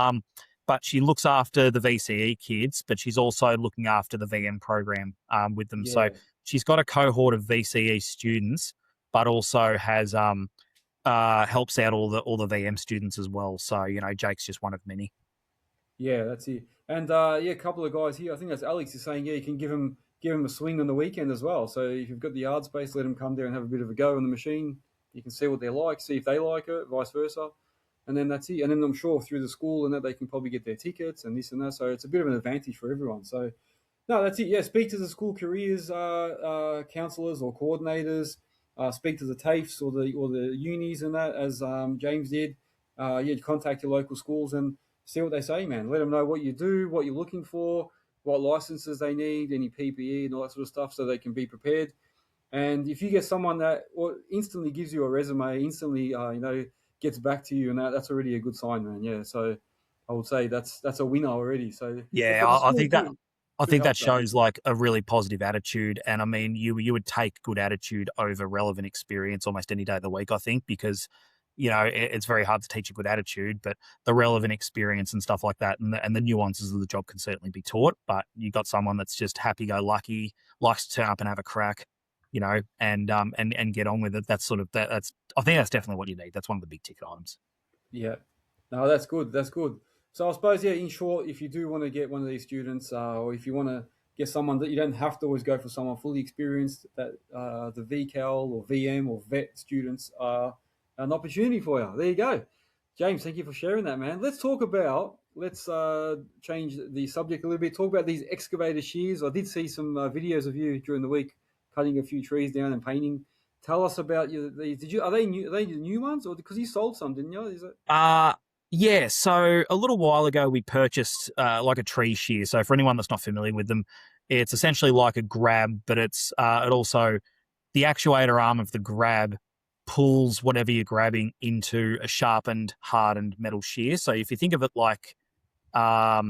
But she looks after the VCE kids, but she's also looking after the VM program with them. So Yeah. she's got a cohort of VCE students, but also has helps out all the VM students as well. So, Jake's just one of many. Yeah, that's it. And a couple of guys here. I think that's Alex is saying, yeah, you can give him a swing on the weekend as well. So if you've got the yard space, let them come there and have a bit of a go on the machine. You can see what they're like, see if they like it, vice versa, and then that's it. And then I'm sure through the school and that they can probably get their tickets and this and that. So it's a bit of an advantage for everyone. So no, that's it. Yeah, speak to the school careers counsellors or coordinators. Speak to the TAFEs or the unis and that, as James did. Contact your local schools and see what they say, man. Let them know what you do, what you're looking for, what licenses they need, any PPE and all that sort of stuff, so they can be prepared. And if you get someone that instantly gives you a resume, instantly gets back to you, and that's already a good sign, man. Yeah, so I would say that's a winner already. So Yeah, for the I school think that too, I could think help that that. shows like a really positive attitude. And I mean, you would take good attitude over relevant experience almost any day of the week, I think, because it's very hard to teach a good attitude, but the relevant experience and stuff like that and the nuances of the job can certainly be taught. But you got someone that's just happy-go-lucky, likes to turn up and have a crack, and get on with it. That's I think that's definitely what you need. That's one of the big ticket items. Yeah. No, that's good. That's good. So I suppose, yeah, in short, if you do want to get one of these students, or if you want to get someone that you don't have to always go for someone fully experienced, that the VCAL or VM or VET students are an opportunity for you. There you go. James, thank you for sharing that, man. Let's change the subject a little bit. Talk about these excavator shears. I did see some videos of you during the week cutting a few trees down and painting. Tell us about these. Are they new? Are they the new ones, or because you sold some, didn't you? Is it? Yeah. So a little while ago, we purchased like a tree shear. So for anyone that's not familiar with them, it's essentially like a grab, but it also, the actuator arm of the grab pulls whatever you're grabbing into a sharpened, hardened metal shear. So if you think of it like a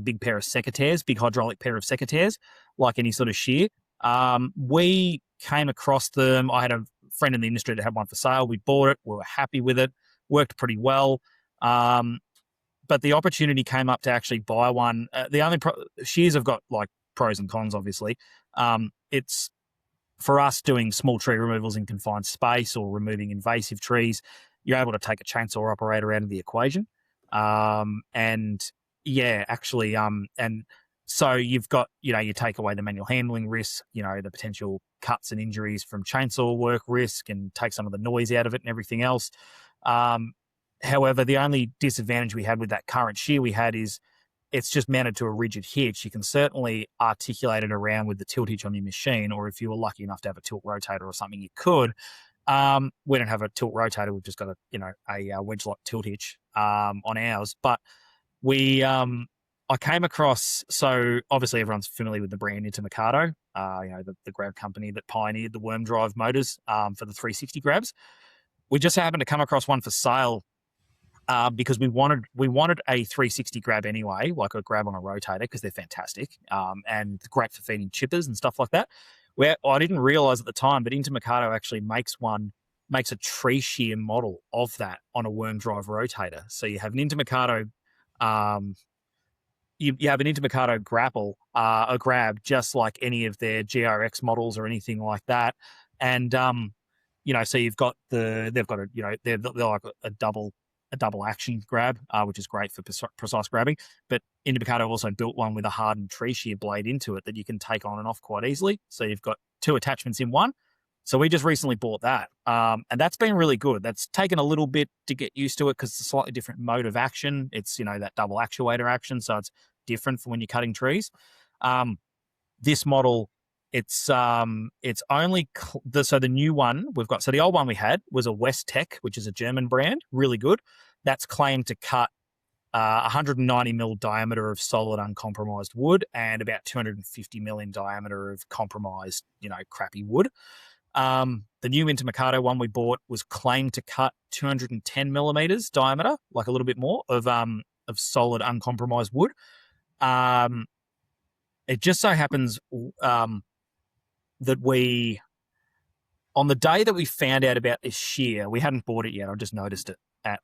big pair of secateurs, big hydraulic pair of secateurs, like any sort of shear. We came across them. I had a friend in the industry that had one for sale. We bought it. We were happy with it. Worked pretty well. but the opportunity came up to actually buy one. The only shears have got like pros and cons, obviously. It's for us doing small tree removals in confined space or removing invasive trees, you're able to take a chainsaw operator out of the equation. And so you've got, you take away the manual handling risk, the potential cuts and injuries from chainsaw work risk, and take some of the noise out of it and everything else. However, the only disadvantage we had with that current shear we had is it's just mounted to a rigid hitch. You can certainly articulate it around with the tilt hitch on your machine, or if you were lucky enough to have a tilt rotator or something, you could. We don't have a tilt rotator. We've just got a wedge lock tilt hitch on ours. But I came across, so obviously everyone's familiar with the brand Intermercado, the grab company that pioneered the worm drive motors for the 360 grabs. We just happened to come across one for sale because we wanted a 360 grab anyway, like a grab on a rotator, because they're fantastic and great for feeding chippers and stuff like that. Where I didn't realize at the time, but Intermercado actually makes a tree shear model of that on a worm drive rotator. So you have an Intermercado, you have an Intermercado grapple, a grab, just like any of their GRX models or anything like that. And so they're like a double action grab, which is great for precise grabbing. But Intermercado also built one with a hardened tree shear blade into it that you can take on and off quite easily. So you've got two attachments in one. So we just recently bought that, and that's been really good. That's taken a little bit to get used to it because it's a slightly different mode of action. It's that double actuator action, so it's different from when you're cutting trees. This model, it's only so the new one we've got. So the old one we had was a West Tech, which is a German brand, really good. That's claimed to cut 190 mil diameter of solid uncompromised wood and about 250 mil in diameter of compromised, crappy wood. The new Intermercado one we bought was claimed to cut 210 millimeters diameter, like a little bit more of solid uncompromised wood. It just so happens that on the day that we found out about this shear, we hadn't bought it yet. I just noticed it at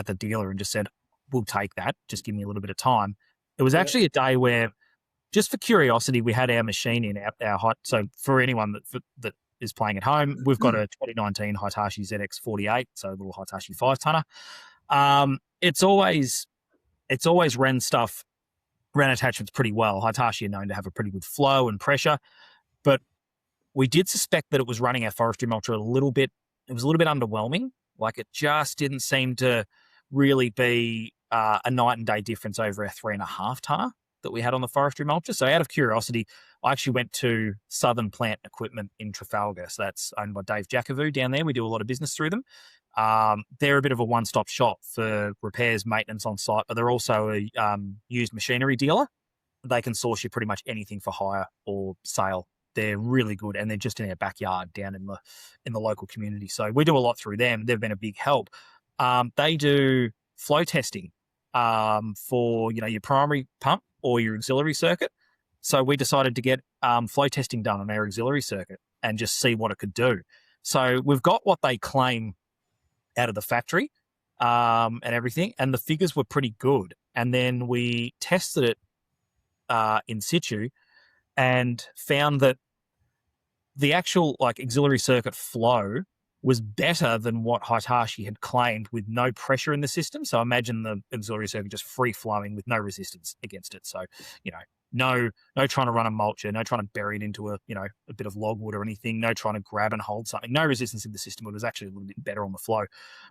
the dealer and just said, we'll take that. Just give me a little bit of time. It was actually a day where, just for curiosity, we had our machine in our hot. So for anyone that is playing at home, we've got a 2019 Hitachi ZX48, so a little Hitachi 5-tonner. It's always ran attachments pretty well. Hitachi are known to have a pretty good flow and pressure, but we did suspect that it was running our forestry mulcher a little bit. It was a little bit underwhelming. Like, it just didn't seem to really be a night and day difference over our 3.5 tonner that we had on the forestry mulcher. So out of curiosity, I actually went to Southern Plant Equipment in Trafalgar. So that's owned by Dave Jackavu down there. We do a lot of business through them. They're a bit of a one-stop shop for repairs, maintenance on site, but they're also a used machinery dealer. They can source you pretty much anything for hire or sale. They're really good, and they're just in our backyard down in the local community. So we do a lot through them. They've been a big help. They do flow testing for your primary pump or your auxiliary circuit. So we decided to get flow testing done on our auxiliary circuit and just see what it could do. So we've got what they claim out of the factory and everything, and the figures were pretty good. And then we tested it in situ and found that the actual auxiliary circuit flow was better than what Hitachi had claimed, with no pressure in the system. So imagine the auxiliary circuit just free flowing with no resistance against it. So, no trying to run a mulcher, no trying to bury it into a bit of logwood or anything, no trying to grab and hold something, no resistance in the system. It was actually a little bit better on the flow.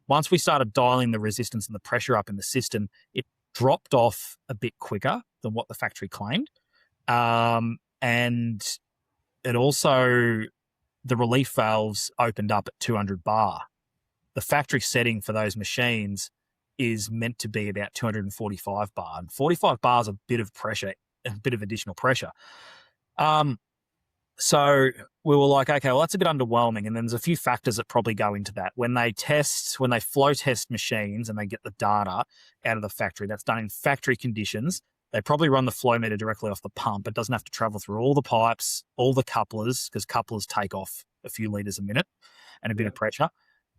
Once we started dialing the resistance and the pressure up in the system, it dropped off a bit quicker than what the factory claimed. And it also, the relief valves opened up at 200 bar. The factory setting for those machines is meant to be about 245 bar. And 45 bar is a bit of pressure, a bit of additional pressure. So we were like, okay, well, that's a bit underwhelming. And then there's a few factors that probably go into that. When they flow test machines and they get the data out of the factory, that's done in factory conditions. They probably run the flow meter directly off the pump. It doesn't have to travel through all the pipes, all the couplers, because couplers take off a few litres a minute and a bit of pressure.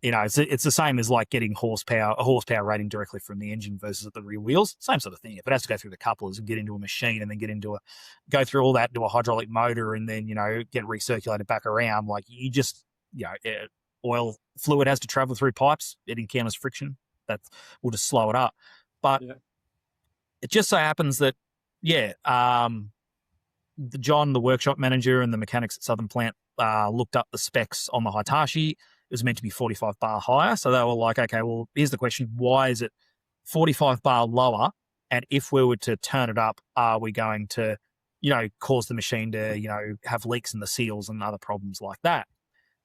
it's the same as like getting a horsepower rating directly from the engine versus at the rear wheels. Same sort of thing. If it has to go through the couplers and get into a machine and then go through all that into a hydraulic motor and then, get recirculated back around, like you just, oil fluid has to travel through pipes. It encounters friction. That will just slow it up. But it just so happens that, John, the workshop manager, and the mechanics at Southern Plant looked up the specs on the Hitachi. It was meant to be 45 bar higher. So they were like, okay, well, here's the question. Why is it 45 bar lower? And if we were to turn it up, are we going to, cause the machine to, have leaks in the seals and other problems like that?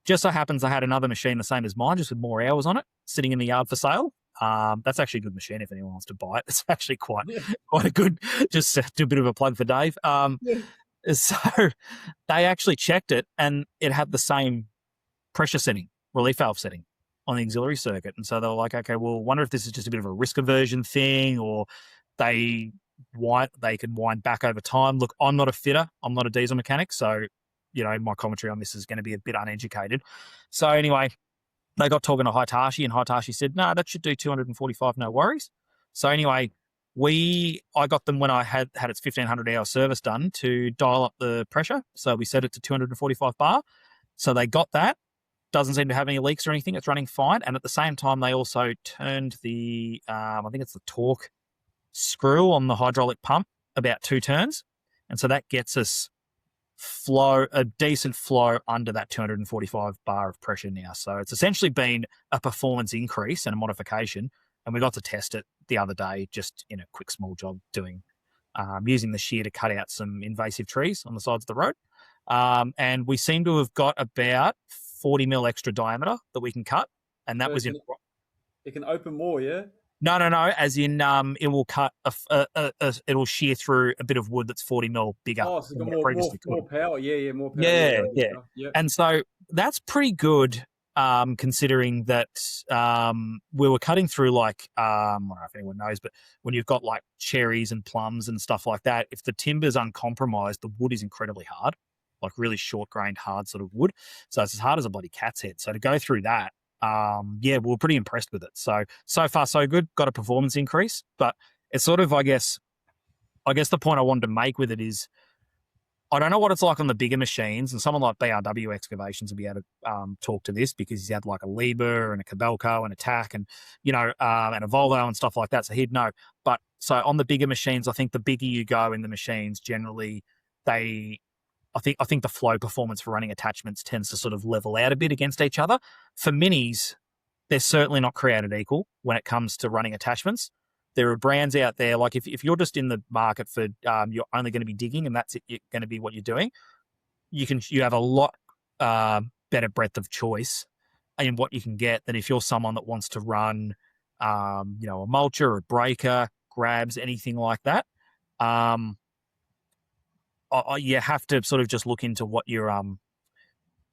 Just so happens I had another machine the same as mine, just with more hours on it, sitting in the yard for sale. That's actually a good machine if anyone wants to buy it. It's actually quite a good, just to do a bit of a plug for Dave. So they actually checked it and it had the same pressure setting, relief valve setting on the auxiliary circuit. And so they were like, okay, well, wonder if this is just a bit of a risk aversion thing, or they can wind back over time. Look, I'm not a fitter. I'm not a diesel mechanic. So, my commentary on this is going to be a bit uneducated. So anyway, they got talking to Hitachi and Hitachi said, no, that should do 245, no worries. So anyway, I got them when I had its 1,500 hour service done to dial up the pressure. So we set it to 245 bar. So they got that. Doesn't seem to have any leaks or anything. It's running fine. And at the same time, they also turned the, I think it's the torque screw on the hydraulic pump about 2 turns. And so that gets us a decent flow under that 245 bar of pressure now. So it's essentially been a performance increase and a modification. And we got to test it the other day, just in a quick small job using the shear to cut out some invasive trees on the sides of the road. And we seem to have got about 40 mil extra diameter that we can cut. And that was in. It can open more, yeah? No. As in, it will cut. It'll shear through a bit of wood that's 40 mil bigger. Oh, so it's got more power. Yeah, more power. Yeah. And so that's pretty good, considering that we were cutting through like I don't know if anyone knows, but when you've got like cherries and plums and stuff like that, if the timber's uncompromised, the wood is incredibly hard, like really short-grained, hard sort of wood. So it's as hard as a bloody cat's head. So to go through that. We were pretty impressed with it. So far so good. Got a performance increase, but it's sort of, I guess the point I wanted to make with it is, I don't know what it's like on the bigger machines, and someone like BRW Excavations will be able to talk to this because he's had like a Liebherr and a Kobelco and a TAC and, and a Volvo and stuff like that. So he'd know. But so on the bigger machines, I think the bigger you go in the machines, generally I think the flow performance for running attachments tends to sort of level out a bit against each other. For minis, they're certainly not created equal when it comes to running attachments. There are brands out there, like if you're just in the market for you're only going to be digging and that's going to be what you're doing, you have a lot better breadth of choice in what you can get than if you're someone that wants to run a mulcher, a breaker, grabs, anything like that. You have to sort of just look into what you're,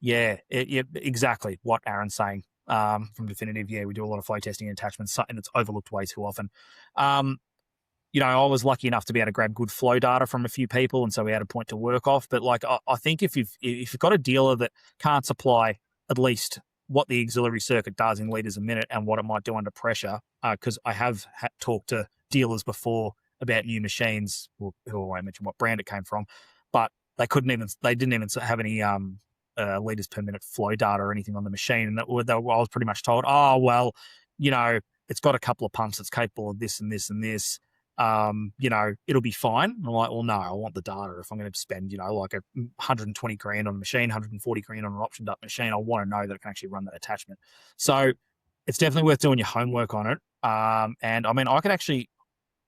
exactly what Aaron's saying from Definitive. Yeah, we do a lot of flow testing and attachments, and it's overlooked way too often. I was lucky enough to be able to grab good flow data from a few people, and so we had a point to work off. But like, I think if you've got a dealer that can't supply at least what the auxiliary circuit does in litres a minute and what it might do under pressure, because I have talked to dealers before about new machines, who I won't mention what brand it came from, but they didn't even have any litres per minute flow data or anything on the machine. And I was pretty much told, oh, well, it's got a couple of pumps that's capable of this and this and this. It'll be fine. And I'm like, well, no, I want the data. If I'm going to spend, like $120,000 on a machine, $140,000 on an optioned up machine, I want to know that it can actually run that attachment. So it's definitely worth doing your homework on it. And I mean,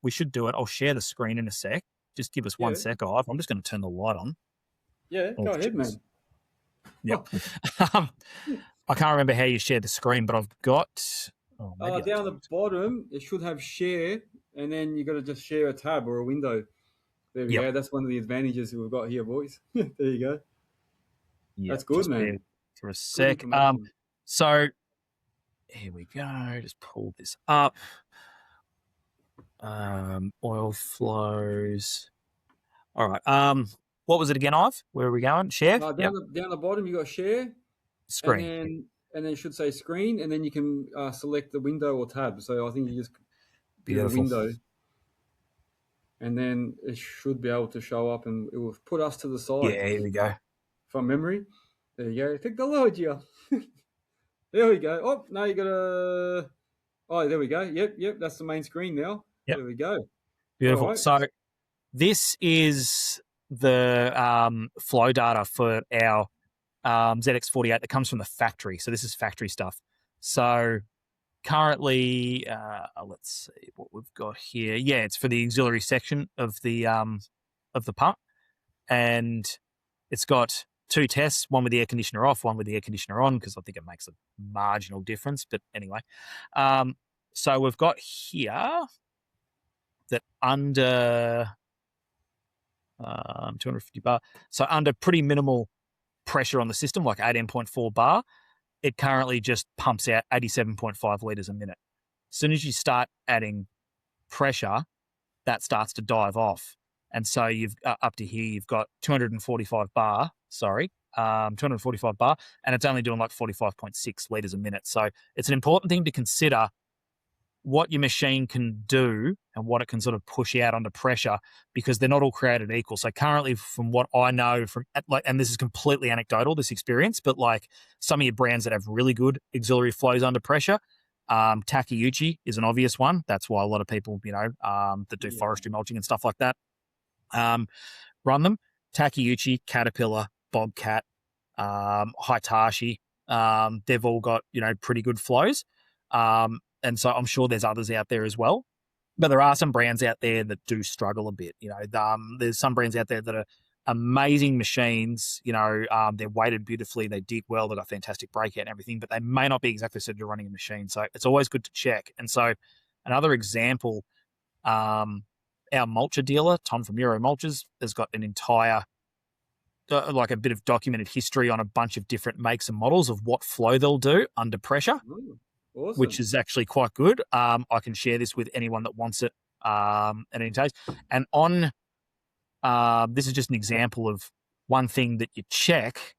we should do it. I'll share the screen in a sec. Just give us 1 sec, Ive. I'm just going to turn the light on. Yeah, go ahead, man. Yep. I can't remember how you share the screen, but I've got... down the bottom, it should have share, and then you got to just share a tab or a window. There we go. That's one of the advantages we've got here, boys. There you go. Yep, that's good, man. For a sec. So here we go. Just pull this up. Oil flows. All right. What was it again, Ive? Where are we going? Share? Down the bottom, you got share. Screen. And then and then it should say screen, and then you can select the window or tab. So I think you just do the Beautiful. window, and then it should be able to show up, and it will put us to the side. Yeah, here we go. From memory. There you go. Technology. There we go. Oh, now you got to. Oh, there we go. Yep. That's the main screen now. Yep. There we go. Beautiful. Right. So this is the flow data for our ZX48 that comes from the factory. So this is factory stuff. So currently, let's see what we've got here. Yeah, it's for the auxiliary section of the pump, and it's got 2 tests, one with the air conditioner off, one with the air conditioner on, because I think it makes a marginal difference. But anyway, so we've got here that under 250 bar, so under pretty minimal pressure on the system, like 18.4 bar, it currently just pumps out 87.5 litres a minute. As soon as you start adding pressure, that starts to dive off. And so you've up to here, you've got 245 bar, 245 bar, and it's only doing like 45.6 litres a minute. So it's an important thing to consider what your machine can do and what it can sort of push out under pressure, because they're not all created equal. So currently, from what I know from, like, and this is completely anecdotal, this experience, but like some of your brands that have really good auxiliary flows under pressure, Takeuchi is an obvious one. That's why a lot of people, that do forestry mulching and stuff like that, run them. Takeuchi, Caterpillar, Bobcat, Hitachi, they've all got, pretty good flows. And so I'm sure there's others out there as well. But there are some brands out there that do struggle a bit. There's some brands out there that are amazing machines. They're weighted beautifully. They dig well. They've got fantastic breakout and everything, but they may not be exactly suited to running a machine. So it's always good to check. And so another example, our mulcher dealer, Tom from Euro Mulchers, has got an entire, like a bit of documented history on a bunch of different makes and models of what flow they'll do under pressure. Ooh. Awesome. Which is actually quite good. I can share this with anyone that wants it at any time. And on this is just an example of one thing that you check.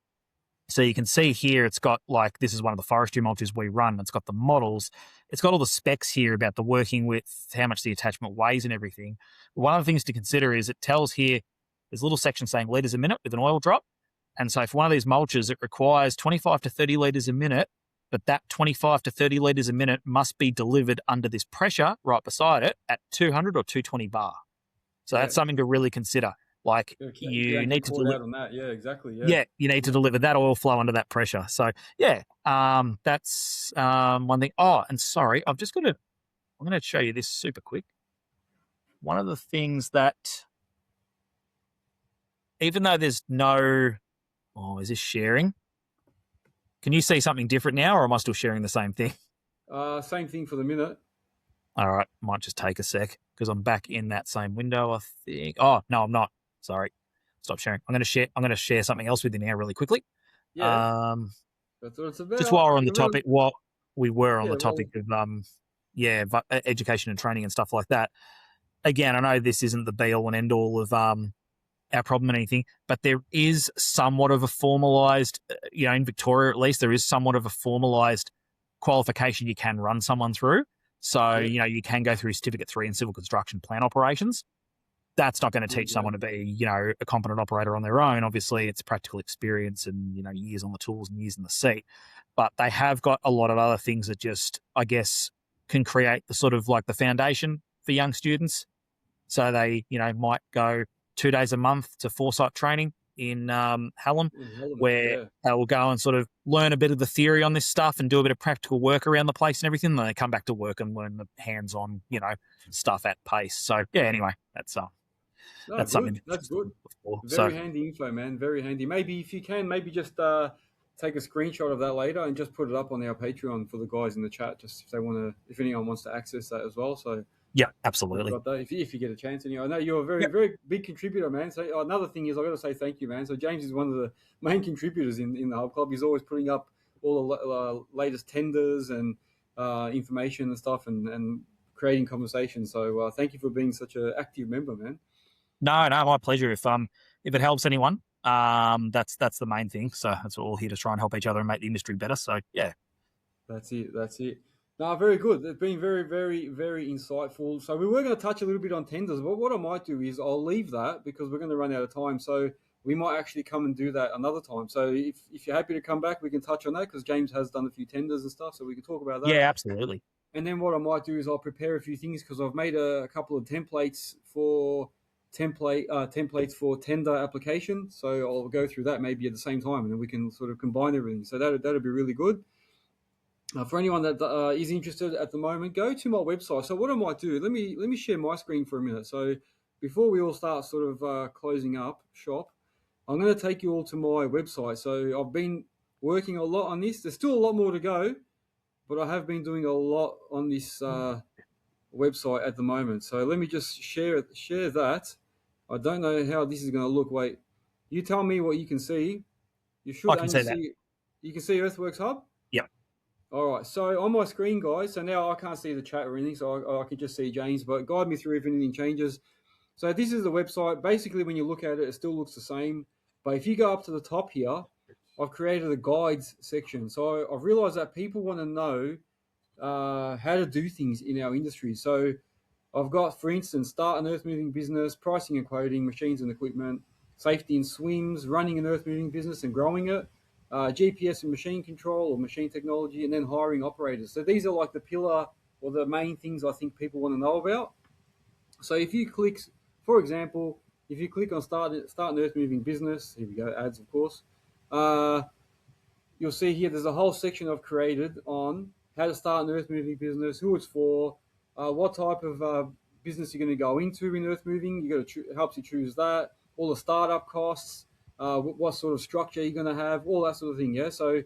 So you can see here, it's got like, this is one of the forestry mulches we run. It's got the models. It's got all the specs here about the working width, how much the attachment weighs and everything. But one of the things to consider is it tells here, there's a little section saying litres a minute with an oil drop. And so for one of these mulches, it requires 25 to 30 litres a minute. But that 25 to 30 litres a minute must be delivered under this pressure right beside it at 200 or 220 bar. So that's something to really consider. Like you need to deliver on that. Yeah, exactly. Yeah, you need to deliver that oil flow under that pressure. So that's one thing. Oh, and sorry, I'm going to show you this super quick. One of the things that, even though there's no, is this sharing? Can you see something different now, or am I still sharing the same thing? Same thing for the minute. All right, might just take a sec because I'm back in that same window, I think. Oh, no, I'm not. Sorry. Stop sharing. I'm going to share something else with you now really quickly. Yeah. That's what it's about. Just while we're on the topic, of education and training and stuff like that. Again, I know this isn't the be all and end all of our problem and anything, but there is somewhat of a formalized, in Victoria at least, there is somewhat of a formalized qualification you can run someone through. So, you can go through Certificate 3 in civil construction plant operations. That's not going to teach someone to be, a competent operator on their own. Obviously, it's practical experience and, years on the tools and years in the seat. But they have got a lot of other things that just, I guess, can create the sort of like the foundation for young students. So they, might go 2 days a month to foresight training in Hallam, where they will go and sort of learn a bit of the theory on this stuff and do a bit of practical work around the place and everything. And then they come back to work and learn the hands-on, stuff at pace. So yeah, anyway, that's something. That's good. Before. Very handy info, man. Very handy. Maybe if you can, just take a screenshot of that later and just put it up on our Patreon for the guys in the chat, just if anyone wants to access that as well. So. Yeah, absolutely. If you get a chance, and I know you're a very, very big contributor, man. So another thing is, I've got to say thank you, man. So James is one of the main contributors in the Hub Club. He's always putting up all the latest tenders and information and stuff, and creating conversations. So thank you for being such an active member, man. No, my pleasure. If it helps anyone, that's the main thing. So that's all here to try and help each other and make the industry better. So yeah. That's it. No, very good. It's been very, very, very insightful. So we were going to touch a little bit on tenders, but what I might do is I'll leave that because we're going to run out of time. So we might actually come and do that another time. So if you're happy to come back, we can touch on that because James has done a few tenders and stuff, so we can talk about that. Yeah, absolutely. And then what I might do is I'll prepare a few things because I've made a couple of templates for tender application. So I'll go through that maybe at the same time, and then we can sort of combine everything. So that'll be really good. For anyone that is interested at the moment, go to my website. So what I might do, let me share my screen for a minute. So before we all start sort of closing up shop, I'm going to take you all to my website. So I've been working a lot on this. There's still a lot more to go, but I have been doing a lot on this website at the moment. So let me just share that. I don't know how this is going to look. Wait, you tell me what you can see. You should I can see that. You can see Earthworks Hub? Yep. All right, so on my screen, guys, so now I can't see the chat or anything, so I can just see James, but guide me through if anything changes. So this is the website. Basically, when you look at it, it still looks the same. But if you go up to the top here, I've created a guides section. So I've realized that people want to know how to do things in our industry. So I've got, for instance, start an earth-moving business, pricing and quoting, machines and equipment, safety and swims, running an earth-moving business and growing it, GPS and machine control or machine technology, and then hiring operators. So these are like the pillar or the main things I think people want to know about. So if you click, for example, if you click on start an earth-moving business, here we go, ads of course, you'll see here there's a whole section I've created on how to start an earth-moving business, who it's for, what type of business you're going to go into in earth-moving. It helps you choose that, all the startup costs, what sort of structure you're going to have, all that sort of thing. Yeah, so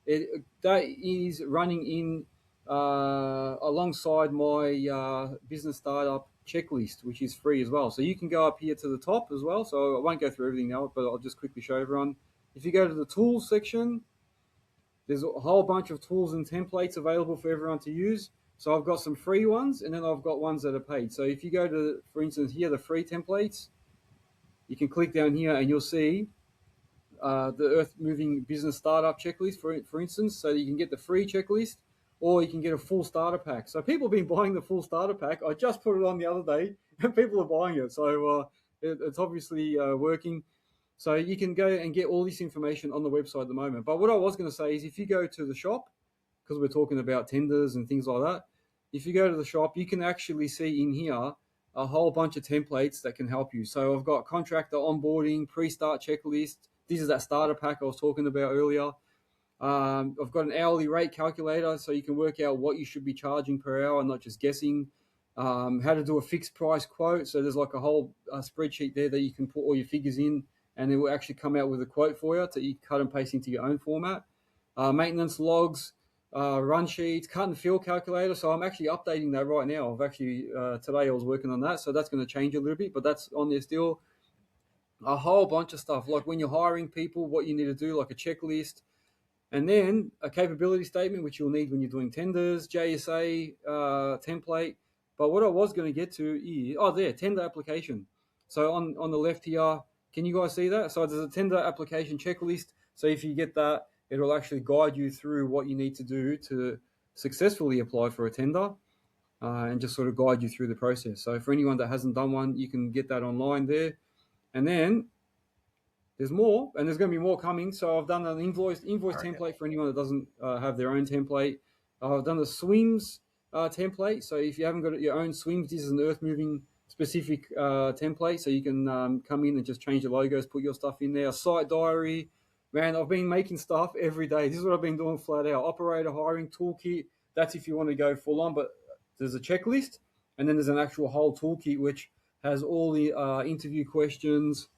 that is running in alongside my business startup checklist, which is free as well. So you can go up here to the top as well. So I won't go through everything now, but I'll just quickly show everyone. If you go to the tools section, there's a whole bunch of tools and templates available for everyone to use. So I've got some free ones, and then I've got ones that are paid. So if you go to, for instance, here, the free templates, you can click down here and you'll see the Earth Moving Business Startup Checklist, for instance. So you can get the free checklist, or you can get a full starter pack. So people have been buying the full starter pack. I just put it on the other day, and people are buying it. So it's obviously working. So you can go and get all this information on the website at the moment. But what I was going to say is if you go to the shop, because we're talking about tenders and things like that, if you go to the shop, you can actually see in here a whole bunch of templates that can help you. So I've got contractor onboarding, pre-start checklist. This is that starter pack I was talking about earlier. I've got an hourly rate calculator, so you can work out what you should be charging per hour, not just guessing. How to do a fixed price quote. So there's like a whole spreadsheet there that you can put all your figures in, and it will actually come out with a quote for you to cut and paste into your own format. Maintenance logs, run sheets, cut and fill calculator. So I'm actually updating that right now. I've actually, today I was working on that. So that's going to change a little bit, but that's on there still. A whole bunch of stuff, like when you're hiring people, what you need to do, like a checklist, and then a capability statement, which you'll need when you're doing tenders, JSA template. But what I was going to get to is, tender application. So on the left here, can you guys see that? So there's a tender application checklist. So if you get that, it'll actually guide you through what you need to do to successfully apply for a tender and just sort of guide you through the process. So for anyone that hasn't done one, you can get that online there. And then there's more, and there's going to be more coming. So I've done an invoice template for anyone that doesn't have their own template. I've done the swims template. So if you haven't got your own swims, this is an earth moving specific template. So you can come in and just change the logos, put your stuff in there. A site diary. Man, I've been making stuff every day. This is what I've been doing flat out. Operator hiring toolkit. That's if you want to go full on, but there's a checklist, and then there's an actual whole toolkit which has all the interview questions.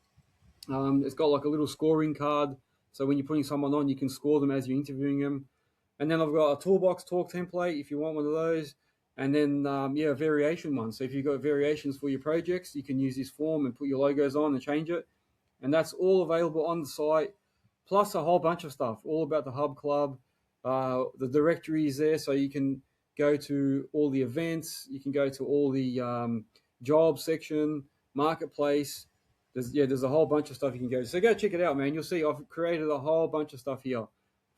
It's got like a little scoring card. So when you're putting someone on, you can score them as you're interviewing them. And then I've got a toolbox talk template if you want one of those. And then, a variation one. So if you've got variations for your projects, you can use this form and put your logos on and change it. And that's all available on the site, plus a whole bunch of stuff, all about the Hub Club. The directory is there, so you can go to all the events. You can go to all the job section. marketplace. There's a whole bunch of stuff you can go. So go check it out, man. You'll see I've created a whole bunch of stuff here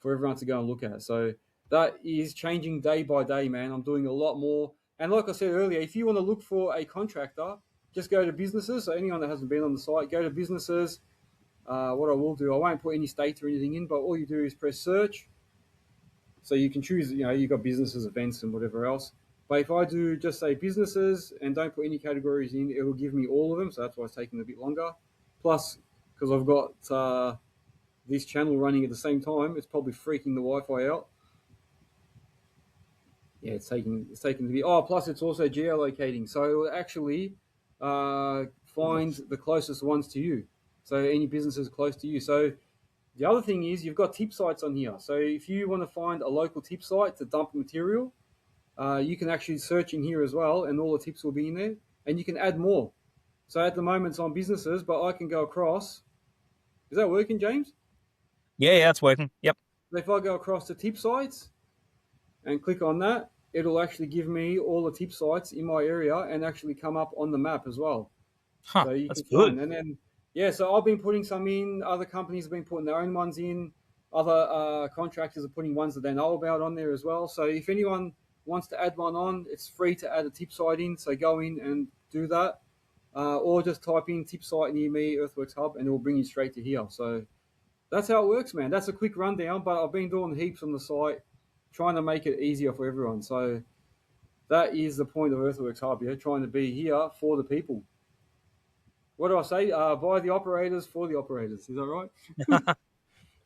for everyone to go and look at. So that is changing day by day, man. I'm doing a lot more. And like I said earlier, if you want to look for a contractor, just go to businesses. So anyone that hasn't been on the site, go to businesses. What I will do, I won't put any state or anything in, but all you do is press search. So you can choose, you've got businesses, events, and whatever else. But if I do just say businesses and don't put any categories in, it will give me all of them. So that's why it's taking a bit longer. Plus, because I've got this channel running at the same time, it's probably freaking the Wi-Fi out. Yeah, it's taking the bit. Oh, plus it's also geolocating. So it will actually find the closest ones to you. So any businesses close to you. So the other thing is you've got tip sites on here. So if you want to find a local tip site to dump material, you can actually search in here as well, and all the tips will be in there, and you can add more. So at the moment it's on businesses, but I can go across. Is that working, James? Yeah, it's working. Yep. So if I go across to tip sites and click on that, it'll actually give me all the tip sites in my area and actually come up on the map as well. Huh, So you that's can good. find, and then so I've been putting some in. Other companies have been putting their own ones in. Other contractors are putting ones that they know about on there as well. So if anyone wants to add one on, it's free to add a tip site in. So go in and do that, or just type in tip site near me, Earthworks Hub, and it will bring you straight to here. So that's how it works, man. That's a quick rundown, but I've been doing heaps on the site, trying to make it easier for everyone. So that is the point of Earthworks Hub, trying to be here for the people. What do I say? By the operators, for the operators. Is that right?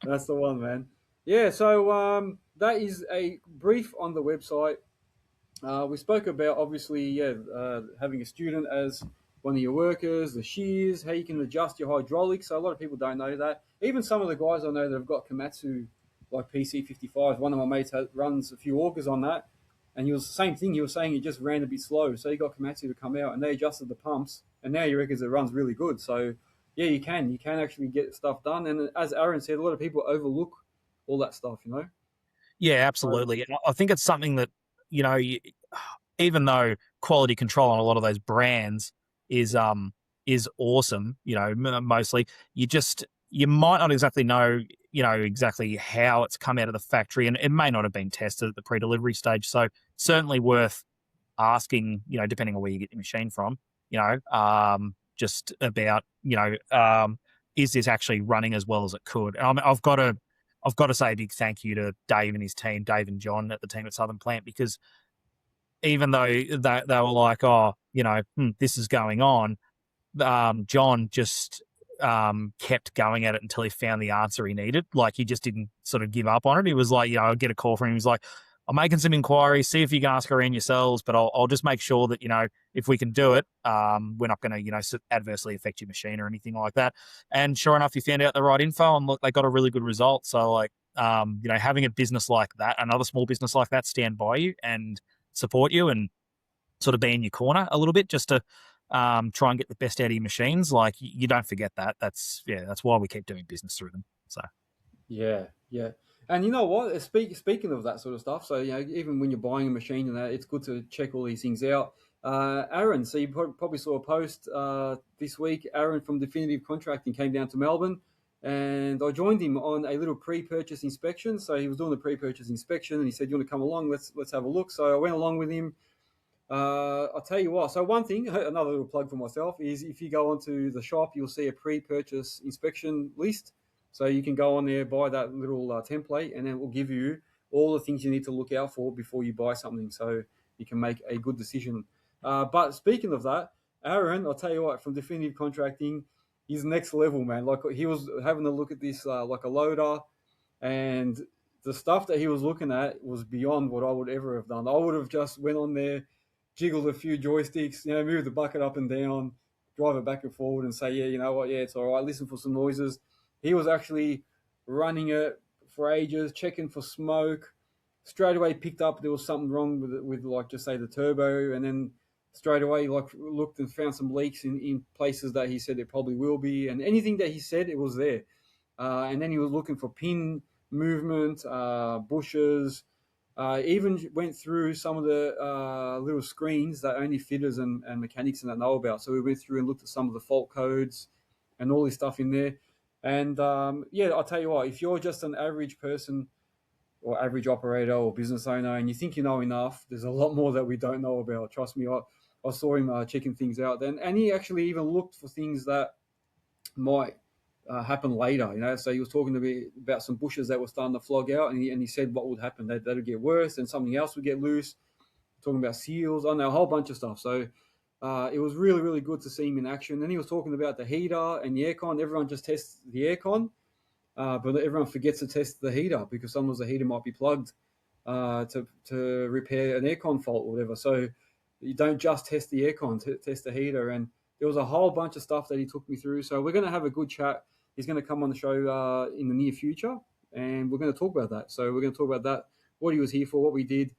That's the one, man. Yeah, so that is a brief on the website. We spoke about, obviously, having a student as one of your workers, the shears, how you can adjust your hydraulics. So a lot of people don't know that. Even some of the guys I know that have got Komatsu, like PC55, one of my mates runs a few augers on that. And he was the same thing. He was saying it just ran a bit slow. So he got Komatsu to come out, and they adjusted the pumps. And now he reckons it runs really good. So, yeah, you can actually get stuff done. And as Aaron said, a lot of people overlook all that stuff, Yeah, absolutely. I think it's something that, even though quality control on a lot of those brands is awesome, mostly, you might not exactly know, exactly how it's come out of the factory, and it may not have been tested at the pre-delivery stage. So certainly worth asking, depending on where you get your machine from, just about, is this actually running as well as it could? I've got to say a big thank you to Dave and his team, Dave and John at the team at Southern Plant, because even though they were like, this is going on, John just kept going at it until he found the answer he needed. Like, he just didn't sort of give up on it. He was like, I'd get a call from him. He was like, I'm making some inquiries, see if you can ask around yourselves, but I'll just make sure that, if we can do it, we're not going to, adversely affect your machine or anything like that. And sure enough, you found out the right info, and look, they got a really good result. So, like, having a business like that, another small business like that, stand by you and support you and sort of be in your corner a little bit, just to try and get the best out of your machines. Like, you don't forget that. That's why we keep doing business through them. So yeah. And you know what? Speaking of that sort of stuff, so even when you're buying a machine and that, it's good to check all these things out. Aaron, so you probably saw a post this week. Aaron from Definitive Contracting came down to Melbourne, and I joined him on a little pre-purchase inspection. So he was doing the pre-purchase inspection, and he said, "You want to come along? Let's have a look." So I went along with him. I'll tell you what. So one thing, another little plug for myself, is if you go onto the shop, you'll see a pre-purchase inspection list. So you can go on there, buy that little template, and then it will give you all the things you need to look out for before you buy something, so you can make a good decision. But speaking of that, Aaron, I'll tell you what, from Definitive Contracting, he's next level, man. Like, he was having a look at this, like a loader, and the stuff that he was looking at was beyond what I would ever have done. I would have just went on there, jiggled a few joysticks, move the bucket up and down, drive it back and forward, and say, yeah, you know what, yeah, it's all right, listen for some noises. He was actually running it for ages, checking for smoke. Straight away picked up there was something wrong with like, just say, the turbo, and then straight away looked and found some leaks in places that he said it probably will be, and anything that he said, it was there. And then he was looking for pin movement, bushes, Even went through some of the little screens that only fitters and mechanics and that know about. So we went through and looked at some of the fault codes and all this stuff in there. And I'll tell you what, if you're just an average person or average operator or business owner and you think you know enough, there's a lot more that we don't know about. Trust me, I saw him checking things out then. And he actually even looked for things that might happen later. So he was talking to me about some bushes that were starting to flog out, and he said what would happen. That'd get worse, and something else would get loose. Talking about seals, I know a whole bunch of stuff. So it was really, really good to see him in action. Then he was talking about the heater and the aircon. Everyone just tests the aircon, but everyone forgets to test the heater because sometimes the heater might be plugged to repair an aircon fault or whatever. So you don't just test the aircon, test the heater. And there was a whole bunch of stuff that he took me through. So we're going to have a good chat. He's going to come on the show in the near future, and we're going to talk about that. So we're going to talk about that, what he was here for, what we did,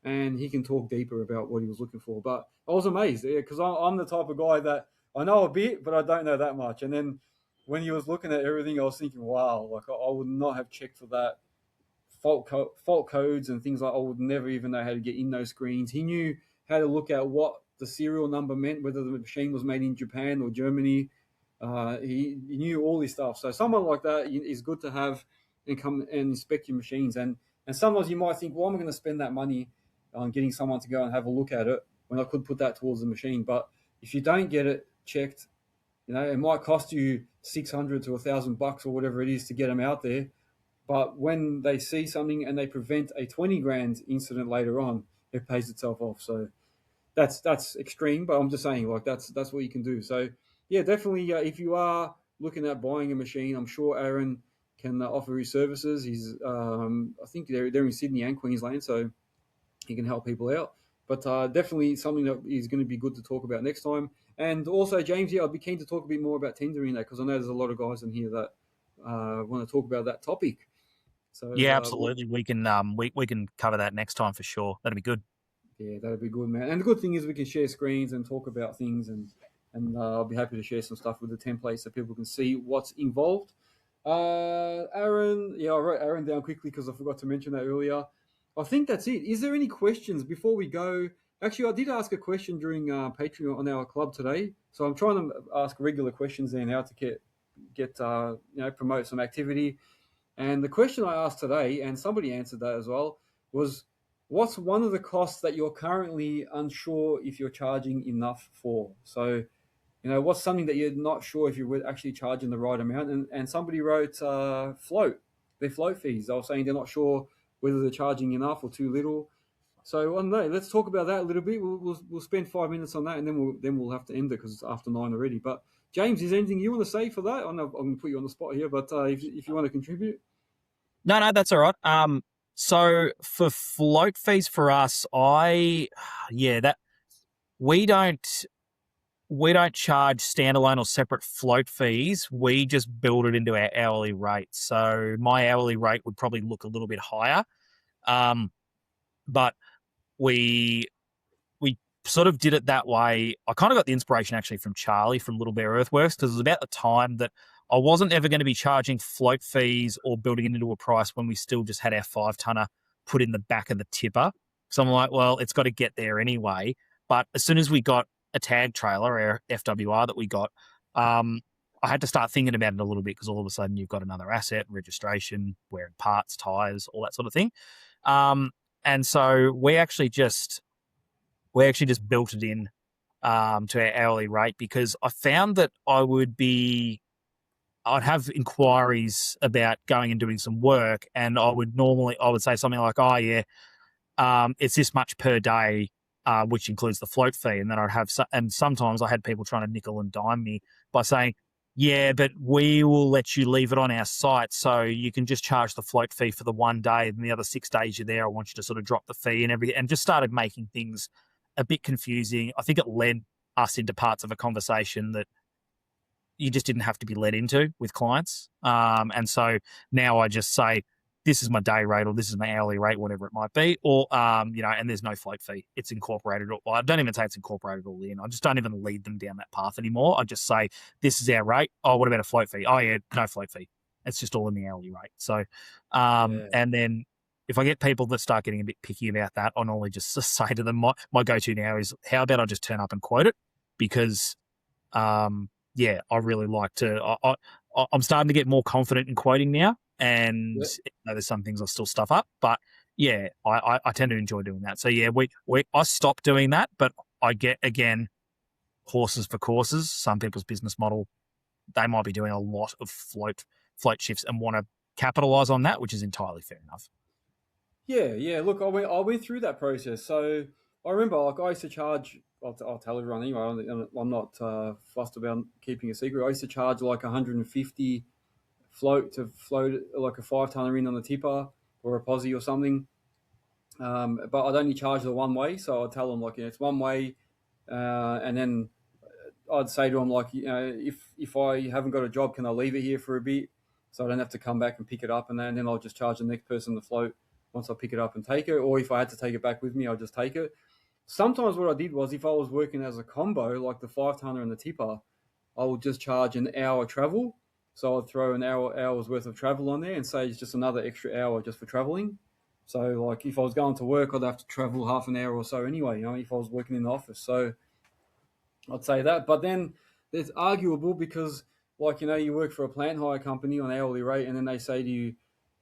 and he can talk deeper about what he was looking for. But I was amazed because I'm the type of guy that I know a bit, but I don't know that much. And then when he was looking at everything, I was thinking, wow, like I would not have checked for that fault codes and things like I would never even know how to get in those screens. He knew how to look at what the serial number meant, whether the machine was made in Japan or Germany. He knew all this stuff. So someone like that is good to have and come and inspect your machines. And sometimes you might think, well, I'm going to spend that money on getting someone to go and have a look at it when I could put that towards the machine. But if you don't get it checked, it might cost you $600 to $1,000 or whatever it is to get them out there. But when they see something and they prevent a 20 grand incident later on, it pays itself off. So that's extreme, but I'm just saying, like that's what you can do. So yeah, definitely. If you are looking at buying a machine, I'm sure Aaron can offer his services. He's I think they're in Sydney and Queensland, so he can help people out. But definitely something that is going to be good to talk about next time. And also, James, I'd be keen to talk a bit more about tendering that because I know there's a lot of guys in here that want to talk about that topic. So yeah, absolutely. We can we can cover that next time for sure. That'd be good. Yeah, that'd be good, man. And the good thing is we can share screens and talk about things, and I'll be happy to share some stuff with the template so people can see what's involved. Aaron, I wrote Aaron down quickly because I forgot to mention that earlier. I think that's it. Is there any questions before we go? Actually, I did ask a question during Patreon on our club today, so I'm trying to ask regular questions there now to get promote some activity. And the question I asked today, and somebody answered that as well, was what's one of the costs that you're currently unsure if you're charging enough for? So, what's something that you're not sure if you're actually charging the right amount? And somebody wrote their float fees. They were saying they're not sure whether they're charging enough or too little. So I don't know. Let's talk about that a little bit. We'll spend 5 minutes on that, and then we'll have to end it because it's after 9 already. But James, is there anything you want to say for that? I know I'm going to put you on the spot here, but if you want to contribute. No, that's all right. So for float fees for us, we don't charge standalone or separate float fees. We just build it into our hourly rate. So my hourly rate would probably look a little bit higher, but we sort of did it that way. I kind of got the inspiration actually from Charlie from Little Bear Earthworks because it was about the time that I wasn't ever going to be charging float fees or building it into a price when we still just had our 5-tonner put in the back of the tipper. So I'm like, well, it's got to get there anyway. But as soon as we got a tag trailer, our FWR that we got, I had to start thinking about it a little bit because all of a sudden you've got another asset, registration, wearing parts, tires, all that sort of thing. And so we actually just built it in to our hourly rate because I found that I'd have inquiries about going and doing some work, and I would say something like, "Oh yeah, it's this much per day," which includes the float fee, and then and sometimes I had people trying to nickel and dime me by saying, "Yeah, but we will let you leave it on our site, so you can just charge the float fee for the one day, and the other 6 days you're there, I want you to sort of drop the fee and everything," and just started making things a bit confusing. I think it led us into parts of a conversation that you just didn't have to be led into with clients. And so now I just say, this is my day rate or this is my hourly rate, whatever it might be, or, and there's no float fee. It's incorporated. Well, I don't even say it's incorporated all in. I just don't even lead them down that path anymore. I just say, this is our rate. Oh, what about a float fee? Oh yeah, no float fee. It's just all in the hourly rate. So, and then if I get people that start getting a bit picky about that, I normally just say to them, my go-to now is, how about I just turn up and quote it? Because, I really like to, I'm starting to get more confident in quoting now. And there's some things I still stuff up, but yeah, I tend to enjoy doing that. So yeah, I stopped doing that, but I get, again, horses for courses. Some people's business model, they might be doing a lot of float shifts and want to capitalize on that, which is entirely fair enough. Yeah. Look, I went through that process. So I remember, like, I used to charge. I'll tell everyone anyway. I'm not fussed about keeping a secret. I used to charge like 150 to float like a 5-tonner in on the tipper or a posi or something. But I'd only charge the one way, so I'd tell them, like, it's one way, and then I'd say to them, like, if I haven't got a job, can I leave it here for a bit so I don't have to come back and pick it up, and then I'll just charge the next person the float once I pick it up and take it. Or if I had to take it back with me, I'll just take it. Sometimes what I did was, if I was working as a combo, like the 5-tonner and the tipper, I would just charge an hour travel. So I'd throw an hour's worth of travel on there and say it's just another extra hour just for traveling. So, like, if I was going to work, I'd have to travel half an hour or so anyway, if I was working in the office. So I'd say that. But then it's arguable because, like, you work for a plant hire company on hourly rate, and then they say to you,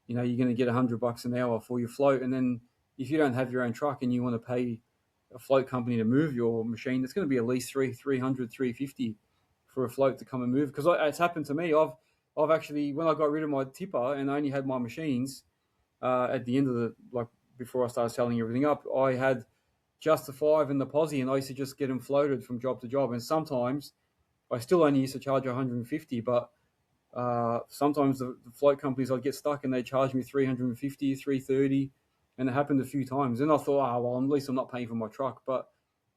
you're going to get $100 an hour for your float. And then if you don't have your own truck and you want to pay a float company to move your machine, it's going to be at least 300, 350 for a float to come and move. Because it's happened to me. I've actually, when I got rid of my tipper and I only had my machines, at the end of before I started selling everything up, I had just the 5 and the posi, and I used to just get them floated from job to job. And sometimes I still only used to charge 150, but sometimes the float companies, I'd get stuck and they charge me 350, 330, and it happened a few times. And I thought, well, at least I'm not paying for my truck. But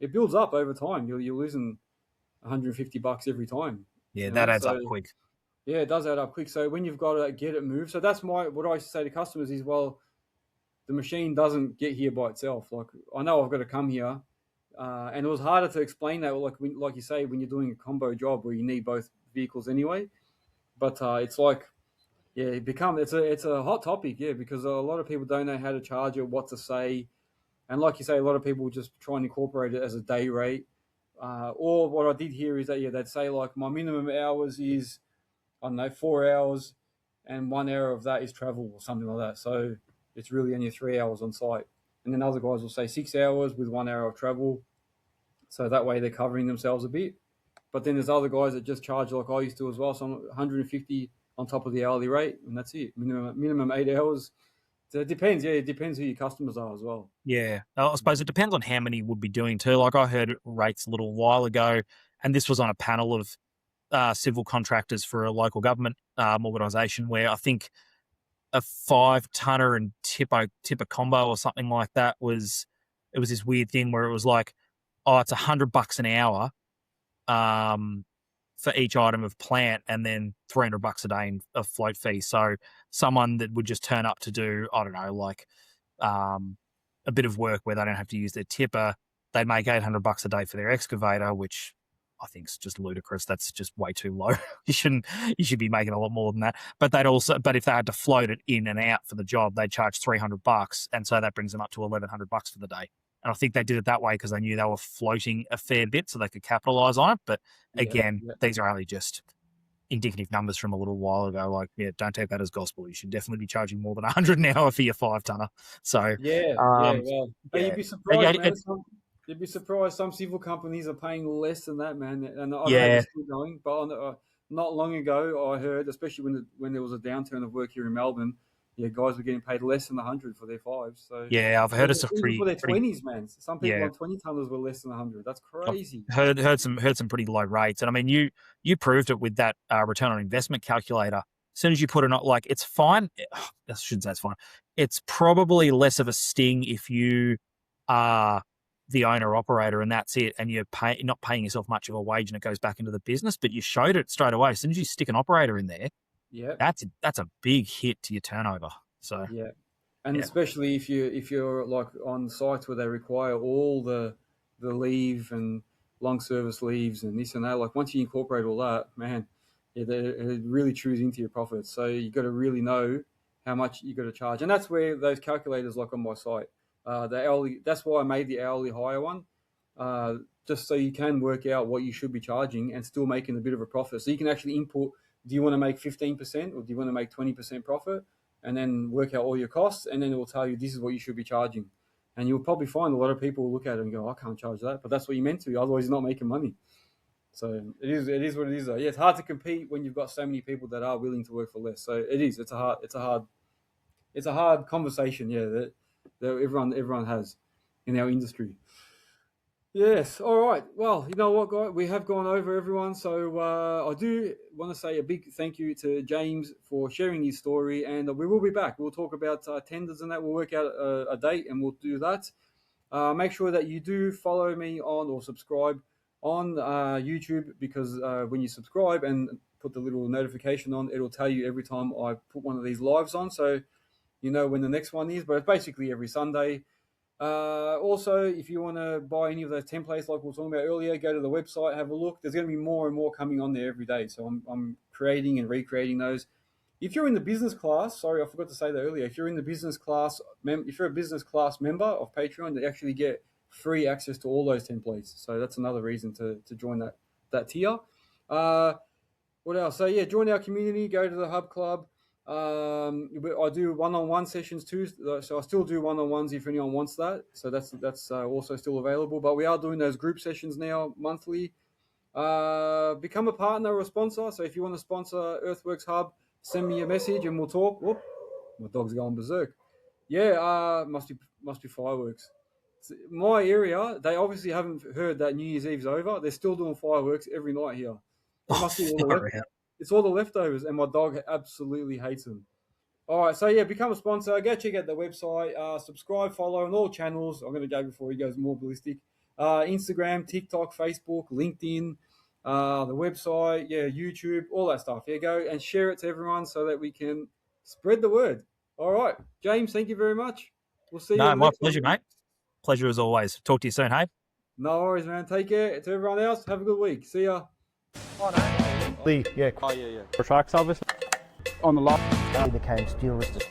it builds up over time. You're losing $150 every time. Yeah, that adds up quick. Yeah, it does add up quick. So when you've got to get it moved, so that's what I used to say to customers is, well, the machine doesn't get here by itself. Like, I know I've got to come here, and it was harder to explain that, like you say, when you're doing a combo job where you need both vehicles anyway. But it's like, it's a hot topic, because a lot of people don't know how to charge it, what to say, and like you say, a lot of people just try and incorporate it as a day rate. Or what I did hear is that they'd say, like, my minimum hours is, I don't know, 4 hours, and 1 hour of that is travel or something like that. So it's really only 3 hours on site. And then other guys will say 6 hours with 1 hour of travel. So that way they're covering themselves a bit. But then there's other guys that just charge like I used to as well. So I'm 150 on top of the hourly rate, and that's it. Minimum 8 hours. So it depends. Yeah, it depends who your customers are as well. Yeah, I suppose it depends on how many would be doing too. Like, I heard rates a little while ago, and this was on a panel of civil contractors for a local government organisation, where I think a 5-tonner and tipper combo or something like that it was this weird thing where it was like, it's $100 an hour for each item of plant, and then $300 a day of float fee. So someone that would just turn up to do, I don't know, like a bit of work where they don't have to use their tipper, they'd make $800 a day for their excavator, which I think is just ludicrous. That's just way too low. You should be making a lot more than that. But if they had to float it in and out for the job, they'd charge $300, and so that brings them up to $1,100 for the day. And I think they did it that way because they knew they were floating a fair bit, so they could capitalize on it. But again, these are only just indicative numbers from a little while ago. Like, don't take that as gospel. You should definitely be charging more than $100 an hour for your 5-tonner. So you'd be surprised, man. You'd be surprised. Some civil companies are paying less than that, man. And I don't know if it's still going, but not long ago, I heard, especially when there was a downturn of work here in Melbourne, guys were getting paid less than 100 for their 5s. So I've heard it's for their 20s, man. Some people on 20-tonners were less than 100. That's crazy. I've heard some pretty low rates, and I mean, you proved it with that return on investment calculator. As soon as you put it on, like, it's fine. I shouldn't say it's fine. It's probably less of a sting if you are the owner operator and that's it, and you're not paying yourself much of a wage, and it goes back into the business. But you showed it straight away. As soon as you stick an operator in there, that's a big hit to your turnover. So especially if you're like on sites where they require all the leave and long service leaves and this and that. Like, once you incorporate all that, man, it really chews into your profits. So you got to really know how much you got to charge. And that's where those calculators, like on my site, the hourly. That's why I made the hourly hire one, just so you can work out what you should be charging and still making a bit of a profit. So you can actually input: do you want to make 15% or do you want to make 20% profit? And then work out all your costs, and then it will tell you this is what you should be charging. And you'll probably find a lot of people will look at it and go, I can't charge that, but that's what you're meant to. Otherwise, you're not making money. So it is what it is. Though. Yeah, it's hard to compete when you've got so many people that are willing to work for less. So it is. It's a hard conversation. Yeah, that everyone has in our industry. Yes. All right. Well, you know what, guys? We have gone over everyone. So I do want to say a big thank you to James for sharing his story. And we will be back. We'll talk about tenders and that. We'll work out a date and we'll do that. Make sure that you do follow me on or subscribe on YouTube, because when you subscribe and put the little notification on, it'll tell you every time I put one of these lives on. So you know when the next one is. But it's basically every Sunday. Also, if you want to buy any of those templates like we were talking about earlier, go to the website, have a look. There's going to be more and more coming on there every day. So I'm creating and recreating those. If you're in the business class, sorry, I forgot to say that earlier. If you're in the business class, if you're a business class member of Patreon, they actually get free access to all those templates. So that's another reason to join that tier. What else? So yeah, join our community, go to the Hub Club. I do one-on-one sessions too, so I still do one-on-ones if anyone wants that. So that's also still available. But we are doing those group sessions now monthly. Become a partner or a sponsor. So if you want to sponsor Earthworks Hub, send me a message and we'll talk. Whoop, my dog's going berserk. Yeah, must be fireworks. My area, they obviously haven't heard that New Year's Eve's over. They're still doing fireworks every night here. It must be it's all the leftovers, and my dog absolutely hates them. All right, so yeah, become a sponsor. Go check out the website. Subscribe, follow on all channels. I'm going to go before he goes more ballistic. Instagram, TikTok, Facebook, LinkedIn, the website, yeah, YouTube, all that stuff. Yeah, go and share it to everyone so that we can spread the word. All right, James, thank you very much. We'll see you. No, my pleasure, mate. Pleasure as always. Talk to you soon, hey? No worries, man. Take care. To everyone else, have a good week. See ya. Oh, no. Yeah. For trucks, obviously. On the lot. He became steel wristed.